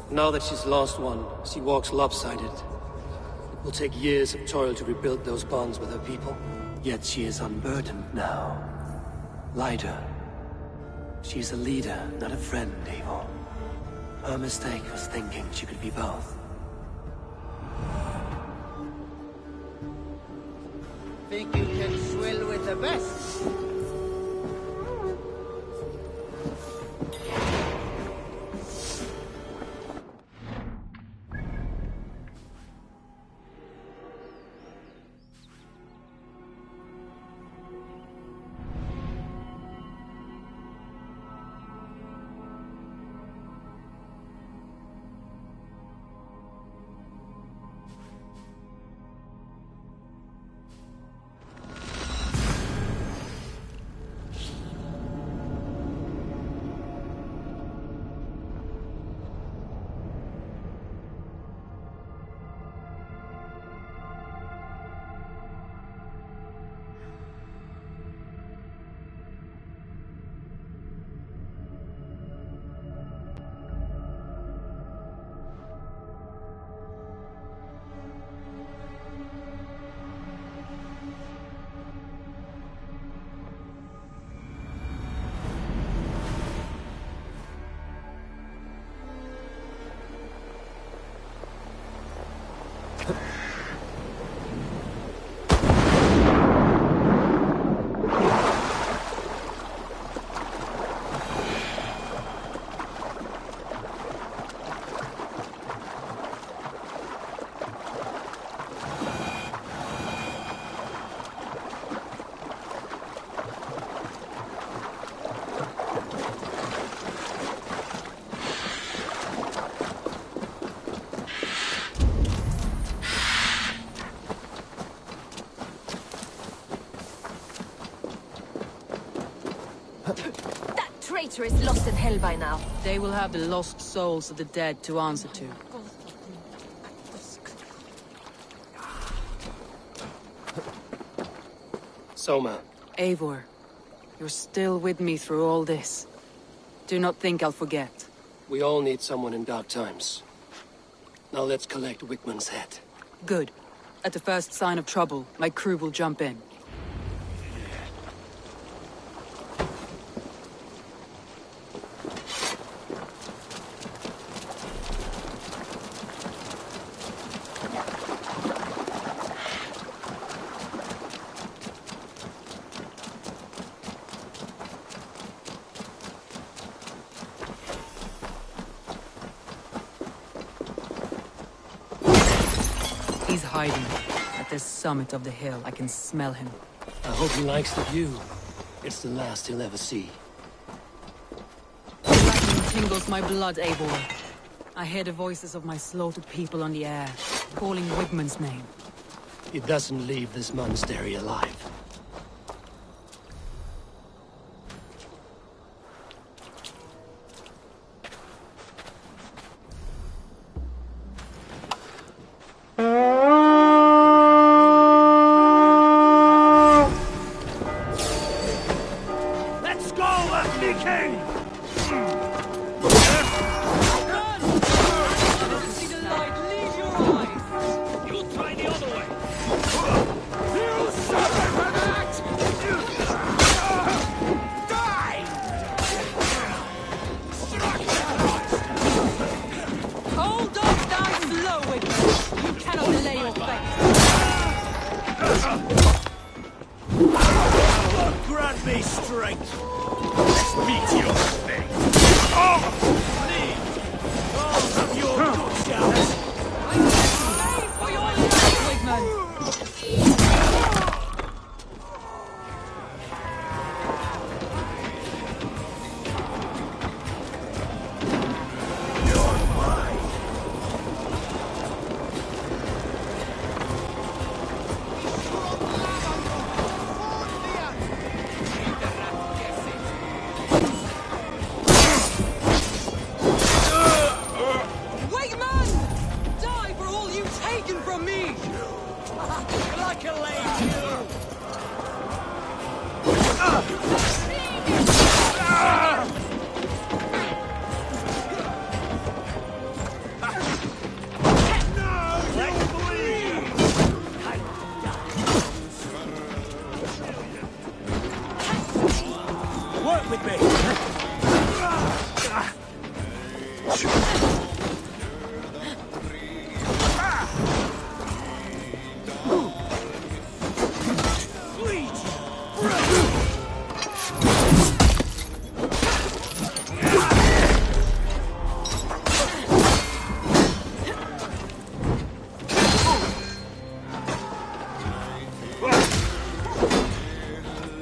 Now that she's lost one, she walks lopsided. It will take years of toil to rebuild those bonds with her people. Yet she is unburdened now. Lighter. She's a leader, not a friend, Eivor. Her mistake was thinking she could be both. Think you can swill with the best? That traitor is lost in hell by now. They will have the lost souls of the dead to answer to. Soma. Eivor, you're still with me through all this. Do not think I'll forget. We all need someone in dark times. Now let's collect Wickman's head. Good. At the first sign of trouble, my crew will jump in. He's hiding. At the summit of the hill, I can smell him. I hope he likes the view. It's the last he'll ever see. Lightning tingles my blood, Eivor. I hear the voices of my slaughtered people on the air, calling Wigmund's name. He doesn't leave this monastery alive. Let's go, Ugly King! You try the other way! You serpent!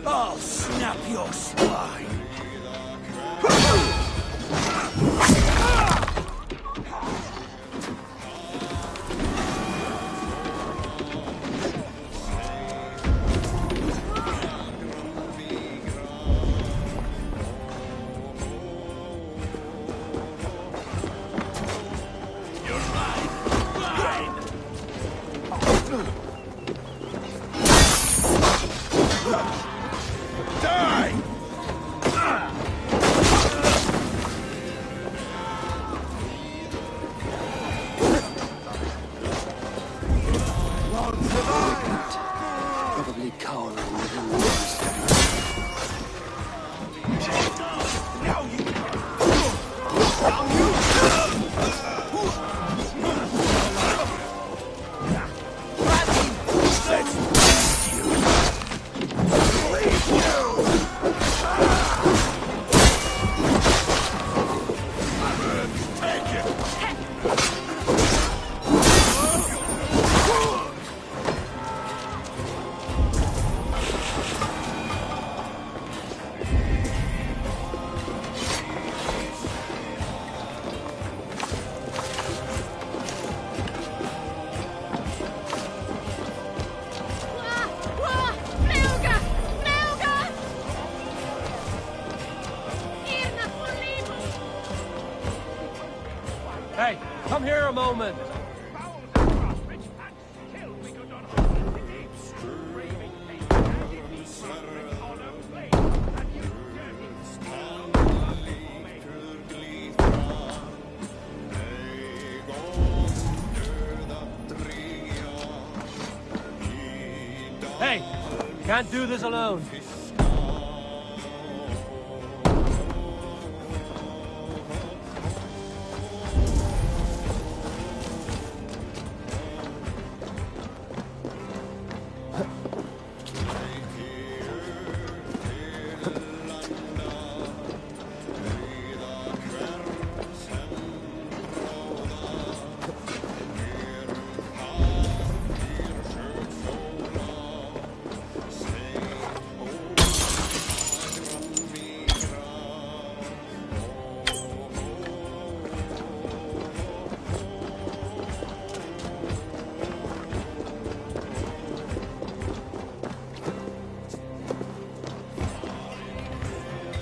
I'll snap your spine. Probably cowering within walls. Hey, come here a moment. Hey, can't do this alone.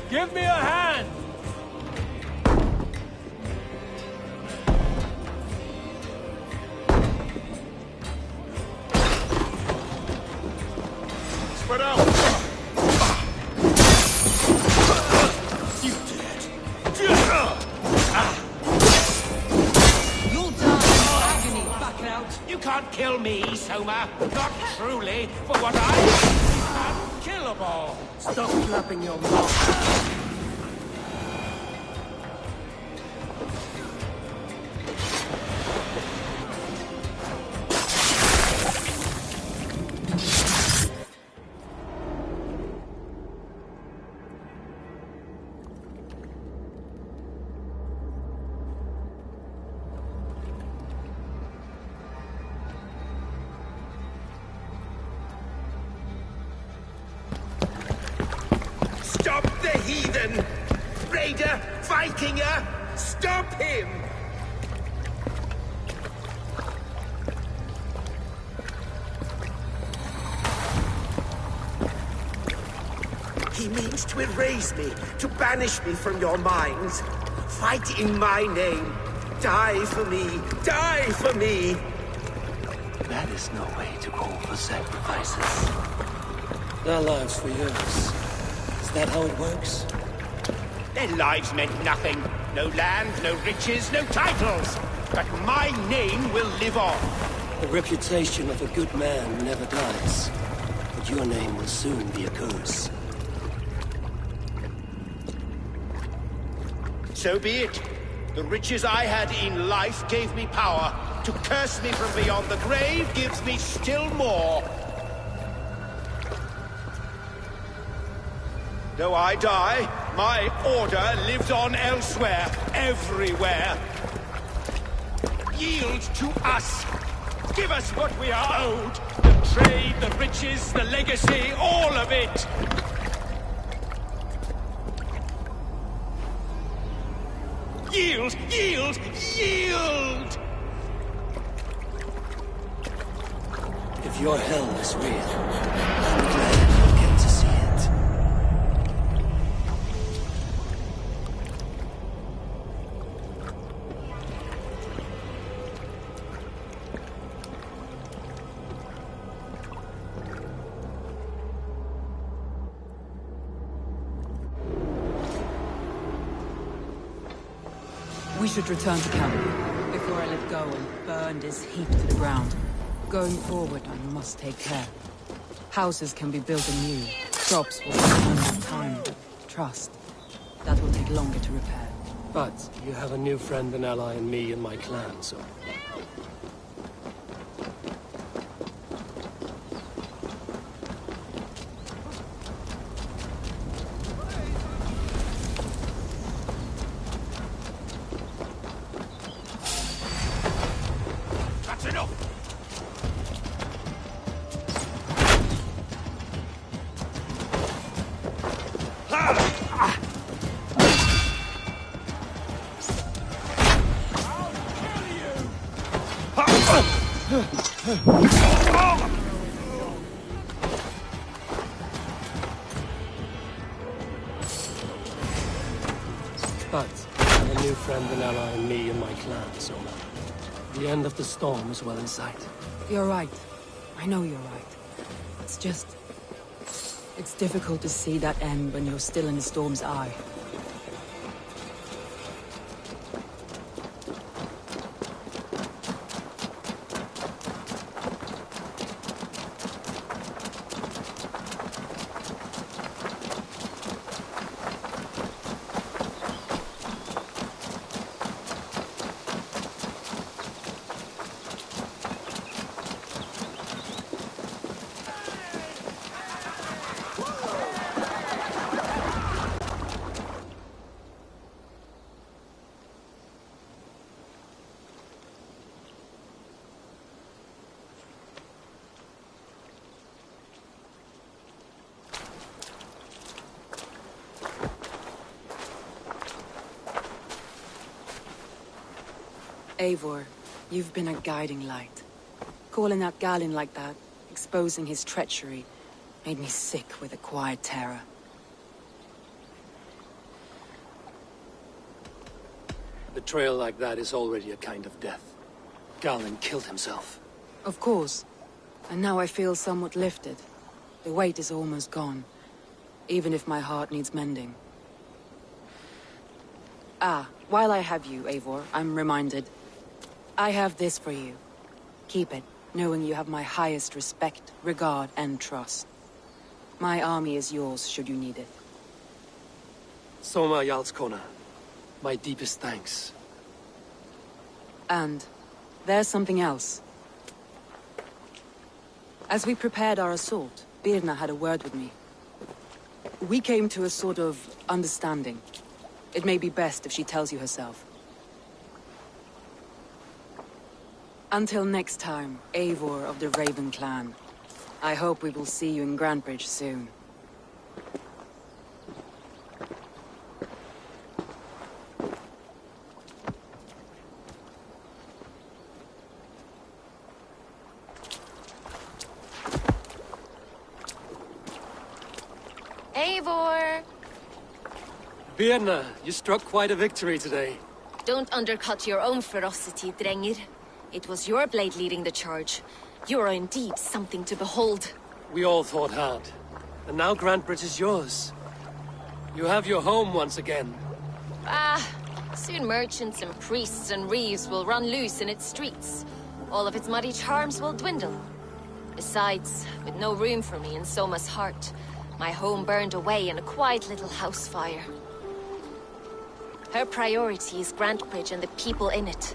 Give me a hand! Spread out! You did. You'll die in agony, back out. You can't kill me, Soma. Not truly, for what I... Unkillable! Stop flapping your mouth. Stop the heathen! Raider! Vikinger! Stop him! He means to erase me, to banish me from your minds. Fight in my name. Die for me. Die for me. That is no way to call for sacrifices. Their lives for yours. Is that how it works? Their lives meant nothing. No land, no riches, no titles. But my name will live on. The reputation of a good man never dies. But your name will soon be a curse. So be it. The riches I had in life gave me power. To curse me from beyond the grave gives me still more. Though I die, my order lives on elsewhere, everywhere. Yield to us. Give us what we are owed. The trade, the riches, the legacy, all of it. Yield! Yield! Yield! If your hell is real, I'm glad you'll get to see it. We should return to camp before I let go and burn this heap to the ground. Going forward, I must take care. Houses can be built anew. Crops will return with time. Trust. That will take longer to repair. But you have a new friend and ally in me and my clan, so... That's enough! But you have a new friend and ally in me and my clan, so... The end of the storm is well in sight. You're right. I know you're right. It's just... It's difficult to see that end when you're still in the storm's eye. Eivor, you've been a guiding light. Calling out Galinn like that, exposing his treachery, made me sick with a quiet terror. Betrayal like that is already a kind of death. Galinn killed himself. Of course. And now I feel somewhat lifted. The weight is almost gone, even if my heart needs mending. Ah, while I have you, Eivor, I'm reminded. I have this for you. Keep it, knowing you have my highest respect, regard, and trust. My army is yours, should you need it. Soma Jarlskona, my deepest thanks. And there's something else. As we prepared our assault, Birna had a word with me. We came to a sort of understanding. It may be best if she tells you herself. Until next time, Eivor of the Raven Clan. I hope we will see you in Grantebridge soon. Eivor! Birna, you struck quite a victory today. Don't undercut your own ferocity, Drengir. It was your blade leading the charge. You are indeed something to behold. We all fought hard. And now Grantebridge is yours. You have your home once again. Ah, soon merchants and priests and reeves will run loose in its streets. All of its muddy charms will dwindle. Besides, with no room for me in Soma's heart, my home burned away in a quiet little house fire. Her priority is Grantbridge and the people in it.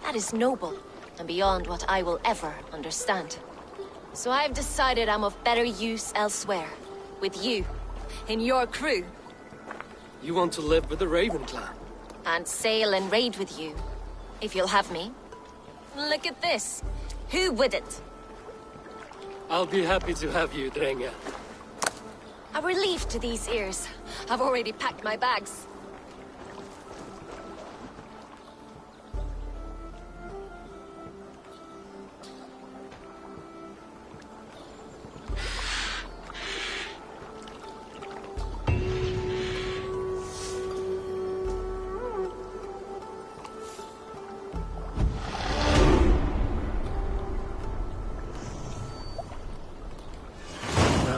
That is noble, and beyond what I will ever understand. So I've decided I'm of better use elsewhere. With you. In your crew. You want to live with the Raven clan? And sail and raid with you. If you'll have me. Look at this. Who wouldn't? I'll be happy to have you, Drenge. A relief to these ears. I've already packed my bags.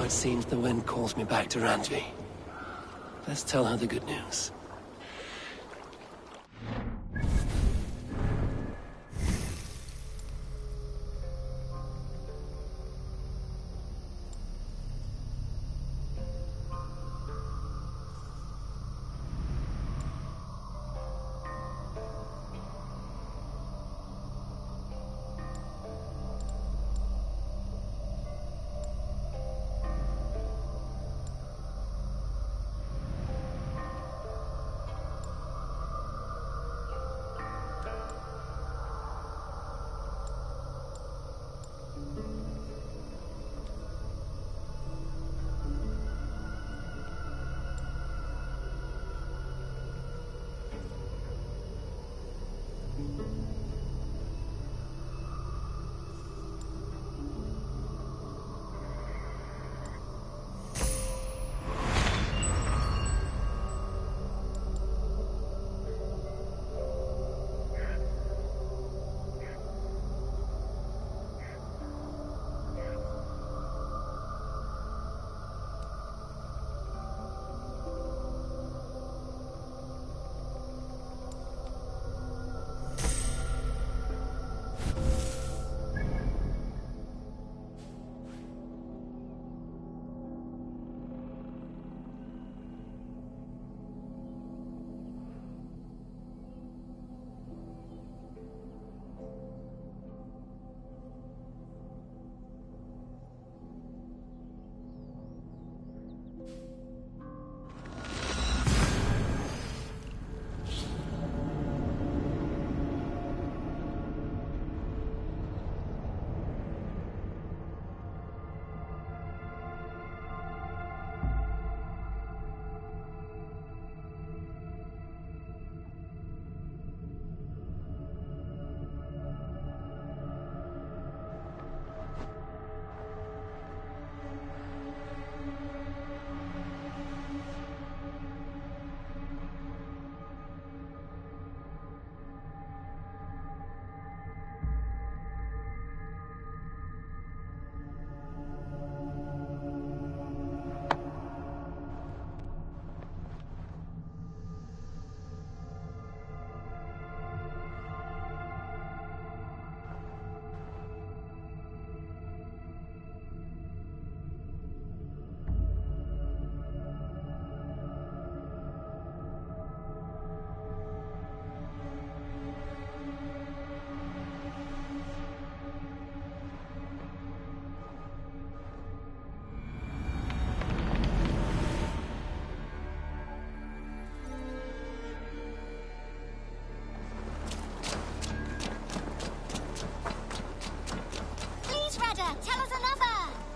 It seems the wind calls me back to Randvi. Let's tell her the good news.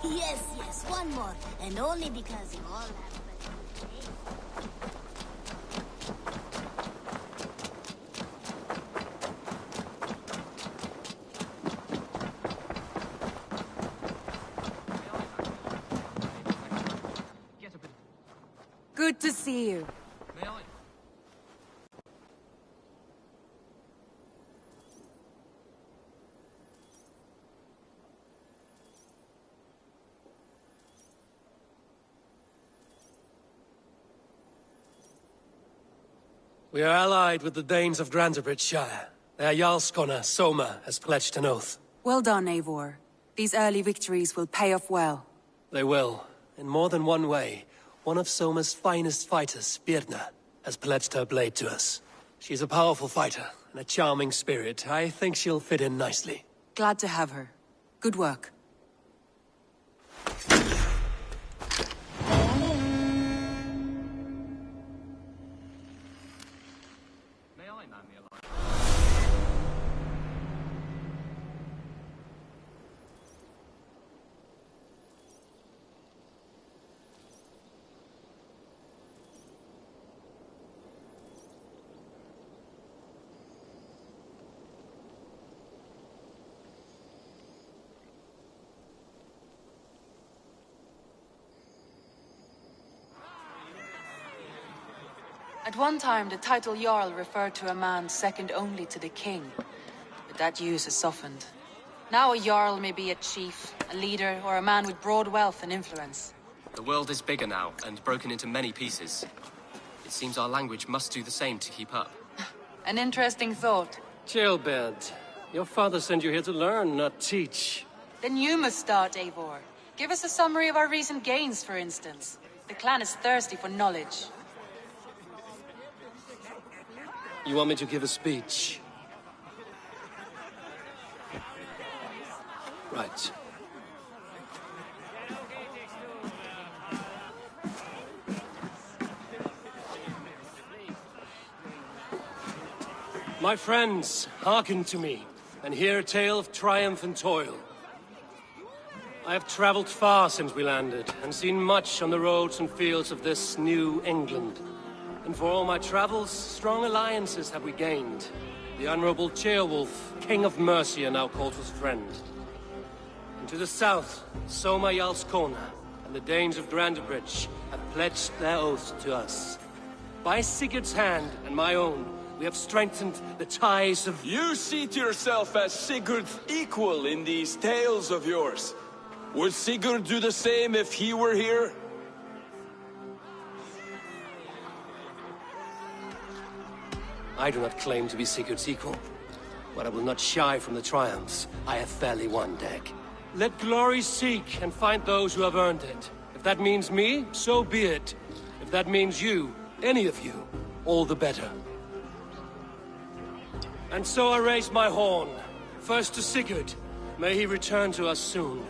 Yes, one more. And only because you all have... Good to see you. We are allied with the Danes of Grantebridgeshire. Their Jarlskona, Soma, has pledged an oath. Well done, Eivor. These early victories will pay off well. They will, in more than one way. One of Soma's finest fighters, Birna, has pledged her blade to us. She's a powerful fighter and a charming spirit. I think she'll fit in nicely. Glad to have her. Good work. At one time, the title Jarl referred to a man second only to the king, but that use has softened. Now a Jarl may be a chief, a leader, or a man with broad wealth and influence. The world is bigger now, and broken into many pieces. It seems our language must do the same to keep up. An interesting thought. Jailbird, your father sent you here to learn, not teach. Then you must start, Eivor. Give us a summary of our recent gains, for instance. The clan is thirsty for knowledge. You want me to give a speech? Right. My friends, hearken to me, and hear a tale of triumph and toil. I have traveled far since we landed, and seen much on the roads and fields of this new England. And for all my travels, strong alliances have we gained. The Honorable Ceolwulf, King of Mercia, now calls us friend. And to the south, Soma Jarlskona, and the Danes of Grantebridge have pledged their oaths to us. By Sigurd's hand and my own, we have strengthened the ties of... You seat yourself as Sigurd's equal in these tales of yours. Would Sigurd do the same if he were here? I do not claim to be Sigurd's equal, but I will not shy from the triumphs I have fairly won, Dag. Let glory seek and find those who have earned it. If that means me, so be it. If that means you, any of you, all the better. And so I raise my horn, first to Sigurd, may he return to us soon,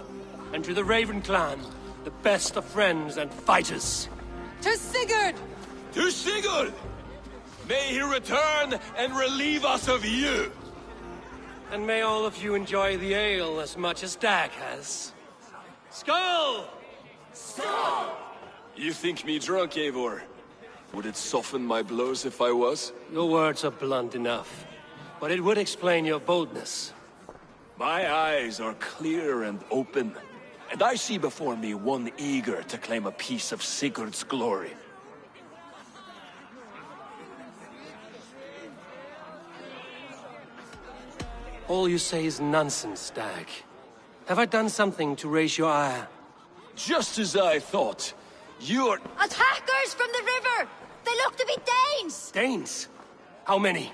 and to the Raven clan, the best of friends and fighters. To Sigurd! To Sigurd! May he return and relieve us of you! And may all of you enjoy the ale as much as Dag has. Skull! Skull! You think me drunk, Eivor? Would it soften my blows if I was? Your words are blunt enough, but it would explain your boldness. My eyes are clear and open, and I see before me one eager to claim a piece of Sigurd's glory. All you say is nonsense, Dag. Have I done something to raise your ire? Just as I thought. You're... Attackers from the river! They look to be Danes! Danes? How many?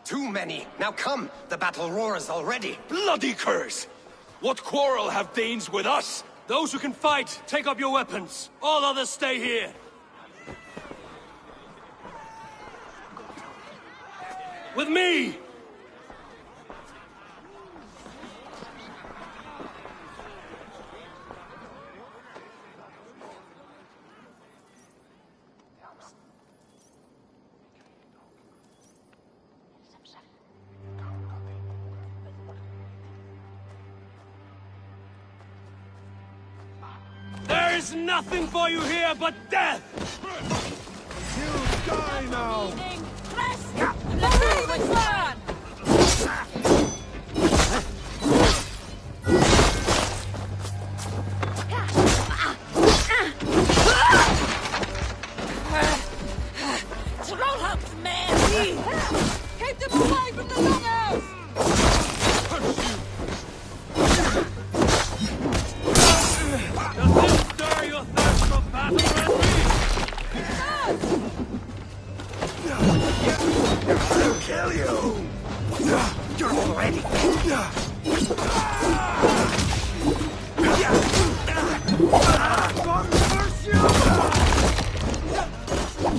Too many. Now come, the battle roars already. Bloody curse! What quarrel have Danes with us? Those who can fight, take up your weapons. All others stay here. With me! There is nothing for you here but death! You die now! Trollhop's man! Keep them away from the longhouse! Does this stir your thirst for battle, I'll kill you! You're all ready!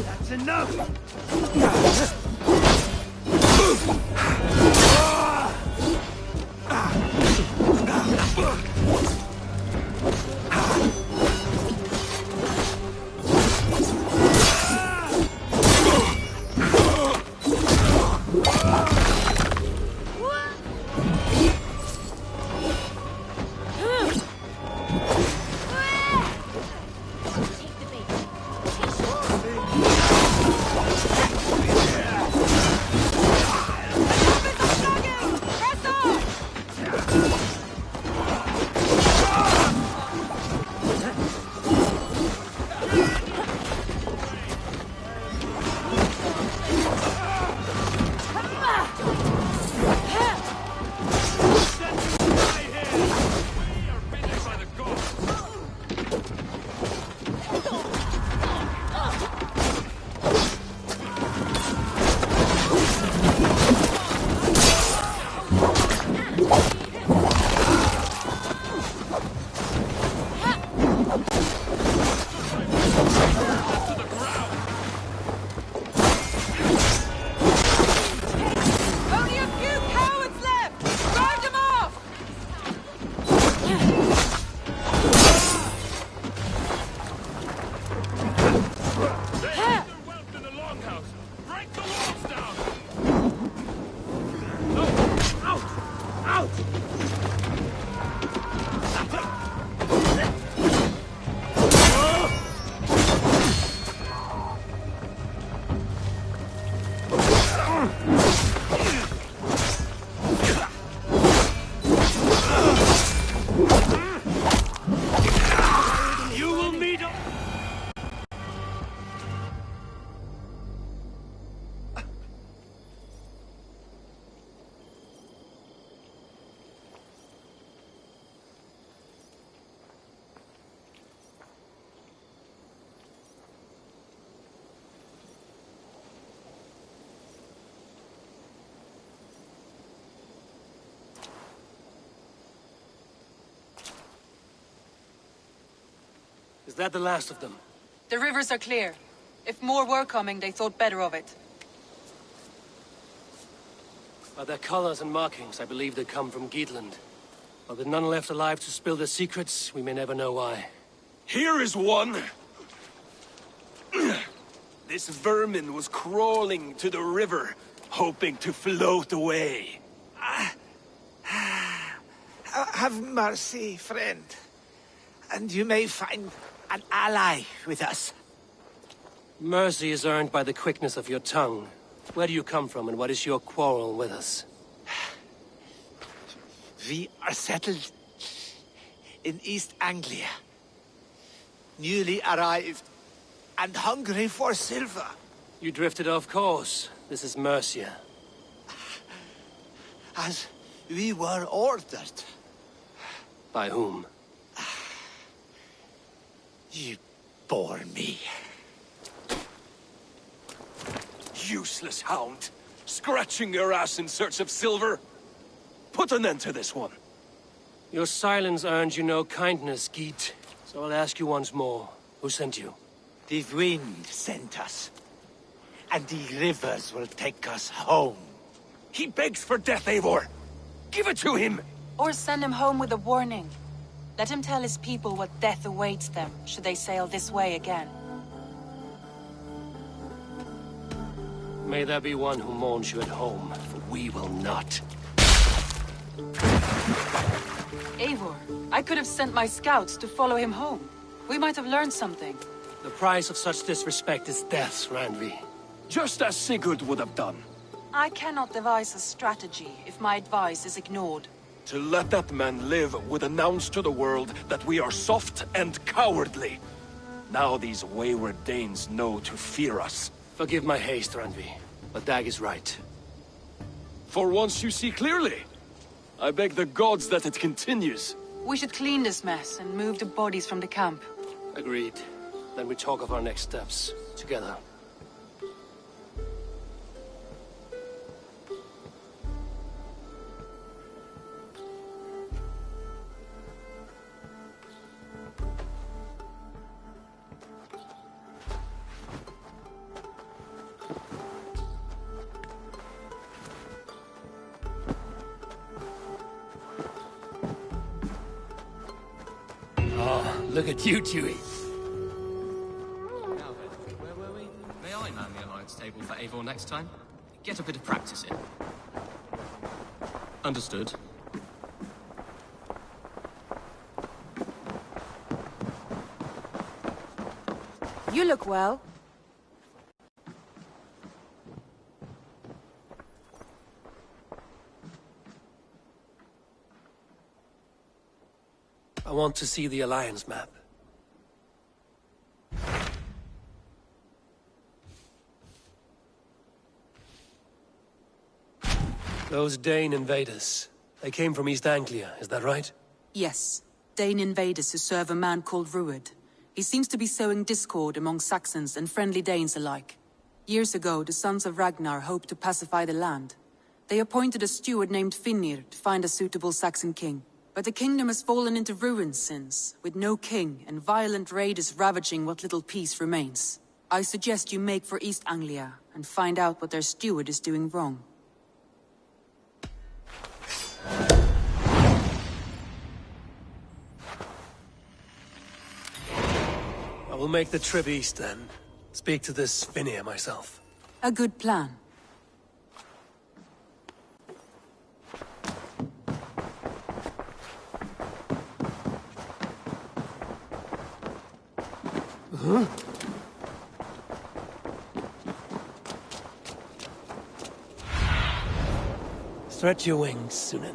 That's enough! Is that the last of them? The rivers are clear. If more were coming, they thought better of it. By their colors and markings, I believe they come from Geatland. But with none left alive to spill their secrets, we may never know why. Here is one! This vermin was crawling to the river, hoping to float away. Have mercy, friend. And you may find an ally with us. Mercy is earned by the quickness of your tongue. Where do you come from, and what is your quarrel with us? We are settled in East Anglia. Newly arrived, and hungry for silver. You drifted off course. This is Mercia. As we were ordered. By whom? You bore me. Useless hound! Scratching your ass in search of silver! Put an end to this one! Your silence earned you no kindness, Geet. So I'll ask you once more. Who sent you? The wind sent us. And the rivers will take us home. He begs for death, Eivor! Give it to him! Or send him home with a warning. Let him tell his people what death awaits them, should they sail this way again. May there be one who mourns you at home, for we will not. Eivor, I could have sent my scouts to follow him home. We might have learned something. The price of such disrespect is death, Randvi. Just as Sigurd would have done. I cannot devise a strategy if my advice is ignored. To let that man live would announce to the world that we are soft and cowardly. Now these wayward Danes know to fear us. Forgive my haste, Randvi, but Dag is right. For once you see clearly. I beg the gods that it continues. We should clean this mess and move the bodies from the camp. Agreed. Then we talk of our next steps, together. Look at you, Chewie. Now then, where were we? May I man the alliance table for Eivor next time? Get a bit of practice in. Understood. You look well. I want to see the Alliance map. Those Dane invaders, they came from East Anglia, is that right? Yes. Dane invaders who serve a man called Rued. He seems to be sowing discord among Saxons and friendly Danes alike. Years ago, the sons of Ragnar hoped to pacify the land. They appointed a steward named Finnir to find a suitable Saxon king. But the kingdom has fallen into ruins since, with no king and violent raiders ravaging what little peace remains. I suggest you make for East Anglia and find out what their steward is doing wrong. I will make the trip east then. Speak to this Finnir myself. A good plan. Huh? Stretch your wings, Sunan.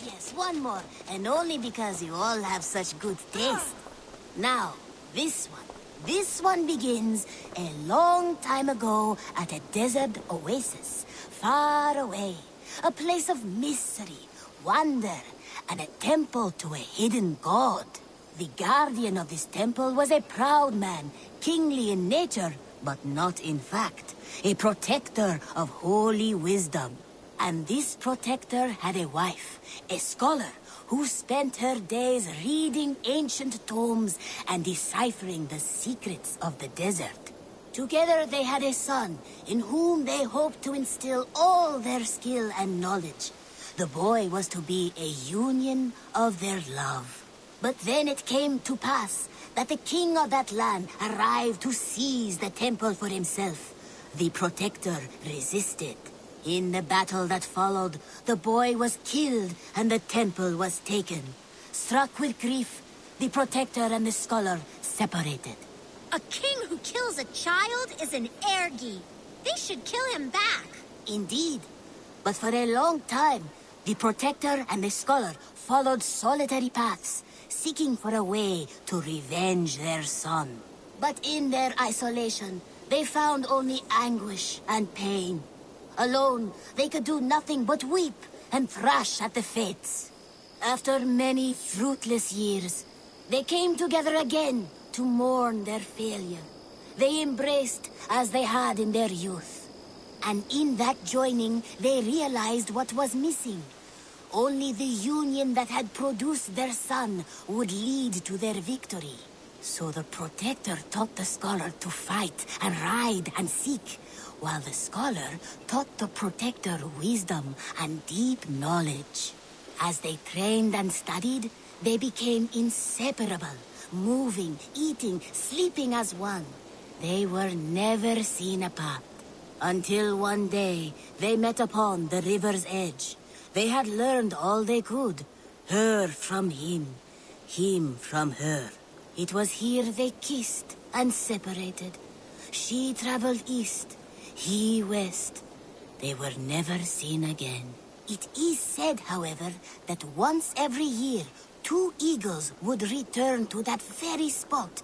Yes, one more. And only because you all have such good taste. Now, this one. This one begins a long time ago at a desert oasis, far away. A place of mystery, wonder, and a temple to a hidden god. The guardian of this temple was a proud man, kingly in nature, but not in fact. A protector of holy wisdom. And this protector had a wife, a scholar, who spent her days reading ancient tomes and deciphering the secrets of the desert. Together they had a son, in whom they hoped to instill all their skill and knowledge. The boy was to be a union of their love. But then it came to pass that the king of that land arrived to seize the temple for himself. The protector resisted. In the battle that followed, the boy was killed and the temple was taken. Struck with grief, the protector and the scholar separated. A king who kills a child is an ergi. They should kill him back. Indeed. But for a long time, the protector and the scholar followed solitary paths, seeking for a way to revenge their son. But in their isolation, they found only anguish and pain. Alone, they could do nothing but weep and thrash at the fates. After many fruitless years, they came together again to mourn their failure. They embraced as they had in their youth. And in that joining, they realized what was missing. Only the union that had produced their son would lead to their victory. So the protector taught the scholar to fight and ride and seek, while the scholar taught the protector wisdom and deep knowledge. As they trained and studied, they became inseparable, moving, eating, sleeping as one. They were never seen apart, until one day they met upon the river's edge. They had learned all they could, her from him from her. It was here they kissed and separated. She traveled east, he west. They were never seen again. It is said, however, that once every year, 2 eagles would return to that very spot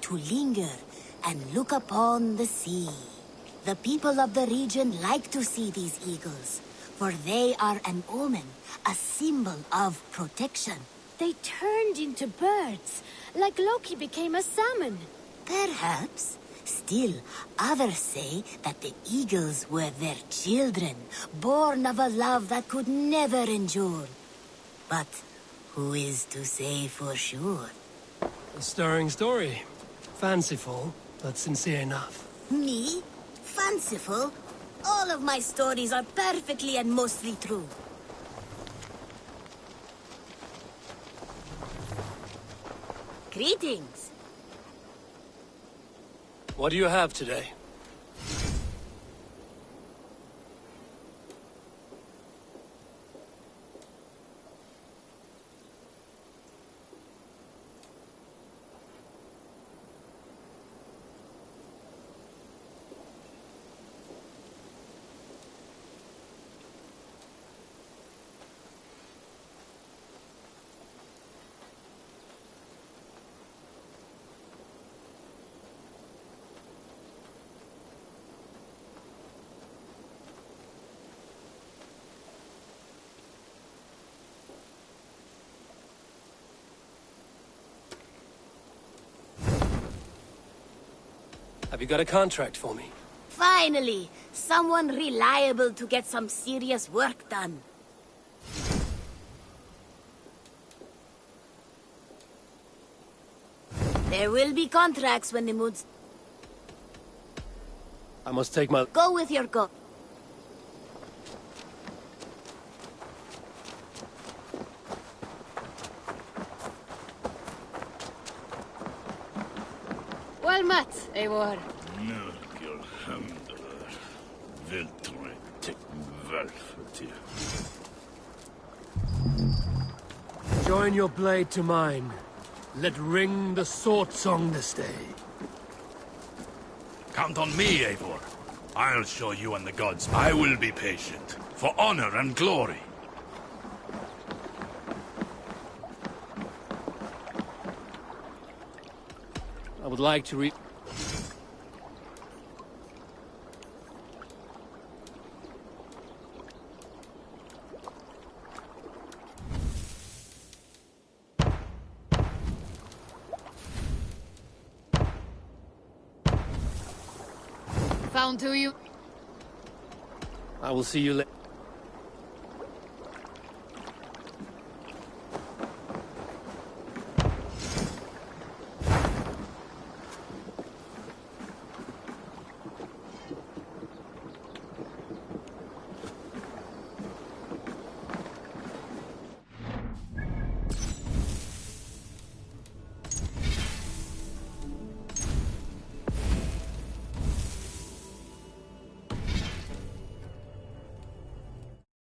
to linger and look upon the sea. The people of the region like to see these eagles, for they are an omen, a symbol of protection. They turned into birds, like Loki became a salmon. Perhaps. Still, others say that the eagles were their children, born of a love that could never endure. But who is to say for sure? A stirring story. Fanciful, but sincere enough. Me? Fanciful? All of my stories are perfectly and mostly true. Greetings. What do you have today? Have you got a contract for me? Finally, someone reliable to get some serious work done. There will be contracts when the mood's... I must take my... Go with your go. Well met, Eivor. Mörker händer. Viltre till välfärd. Join your blade to mine. Let ring the sword song this day. Count on me, Eivor. I'll show you and the gods I will be patient. For honor and glory. I would like to read... Found to you. I will see you later.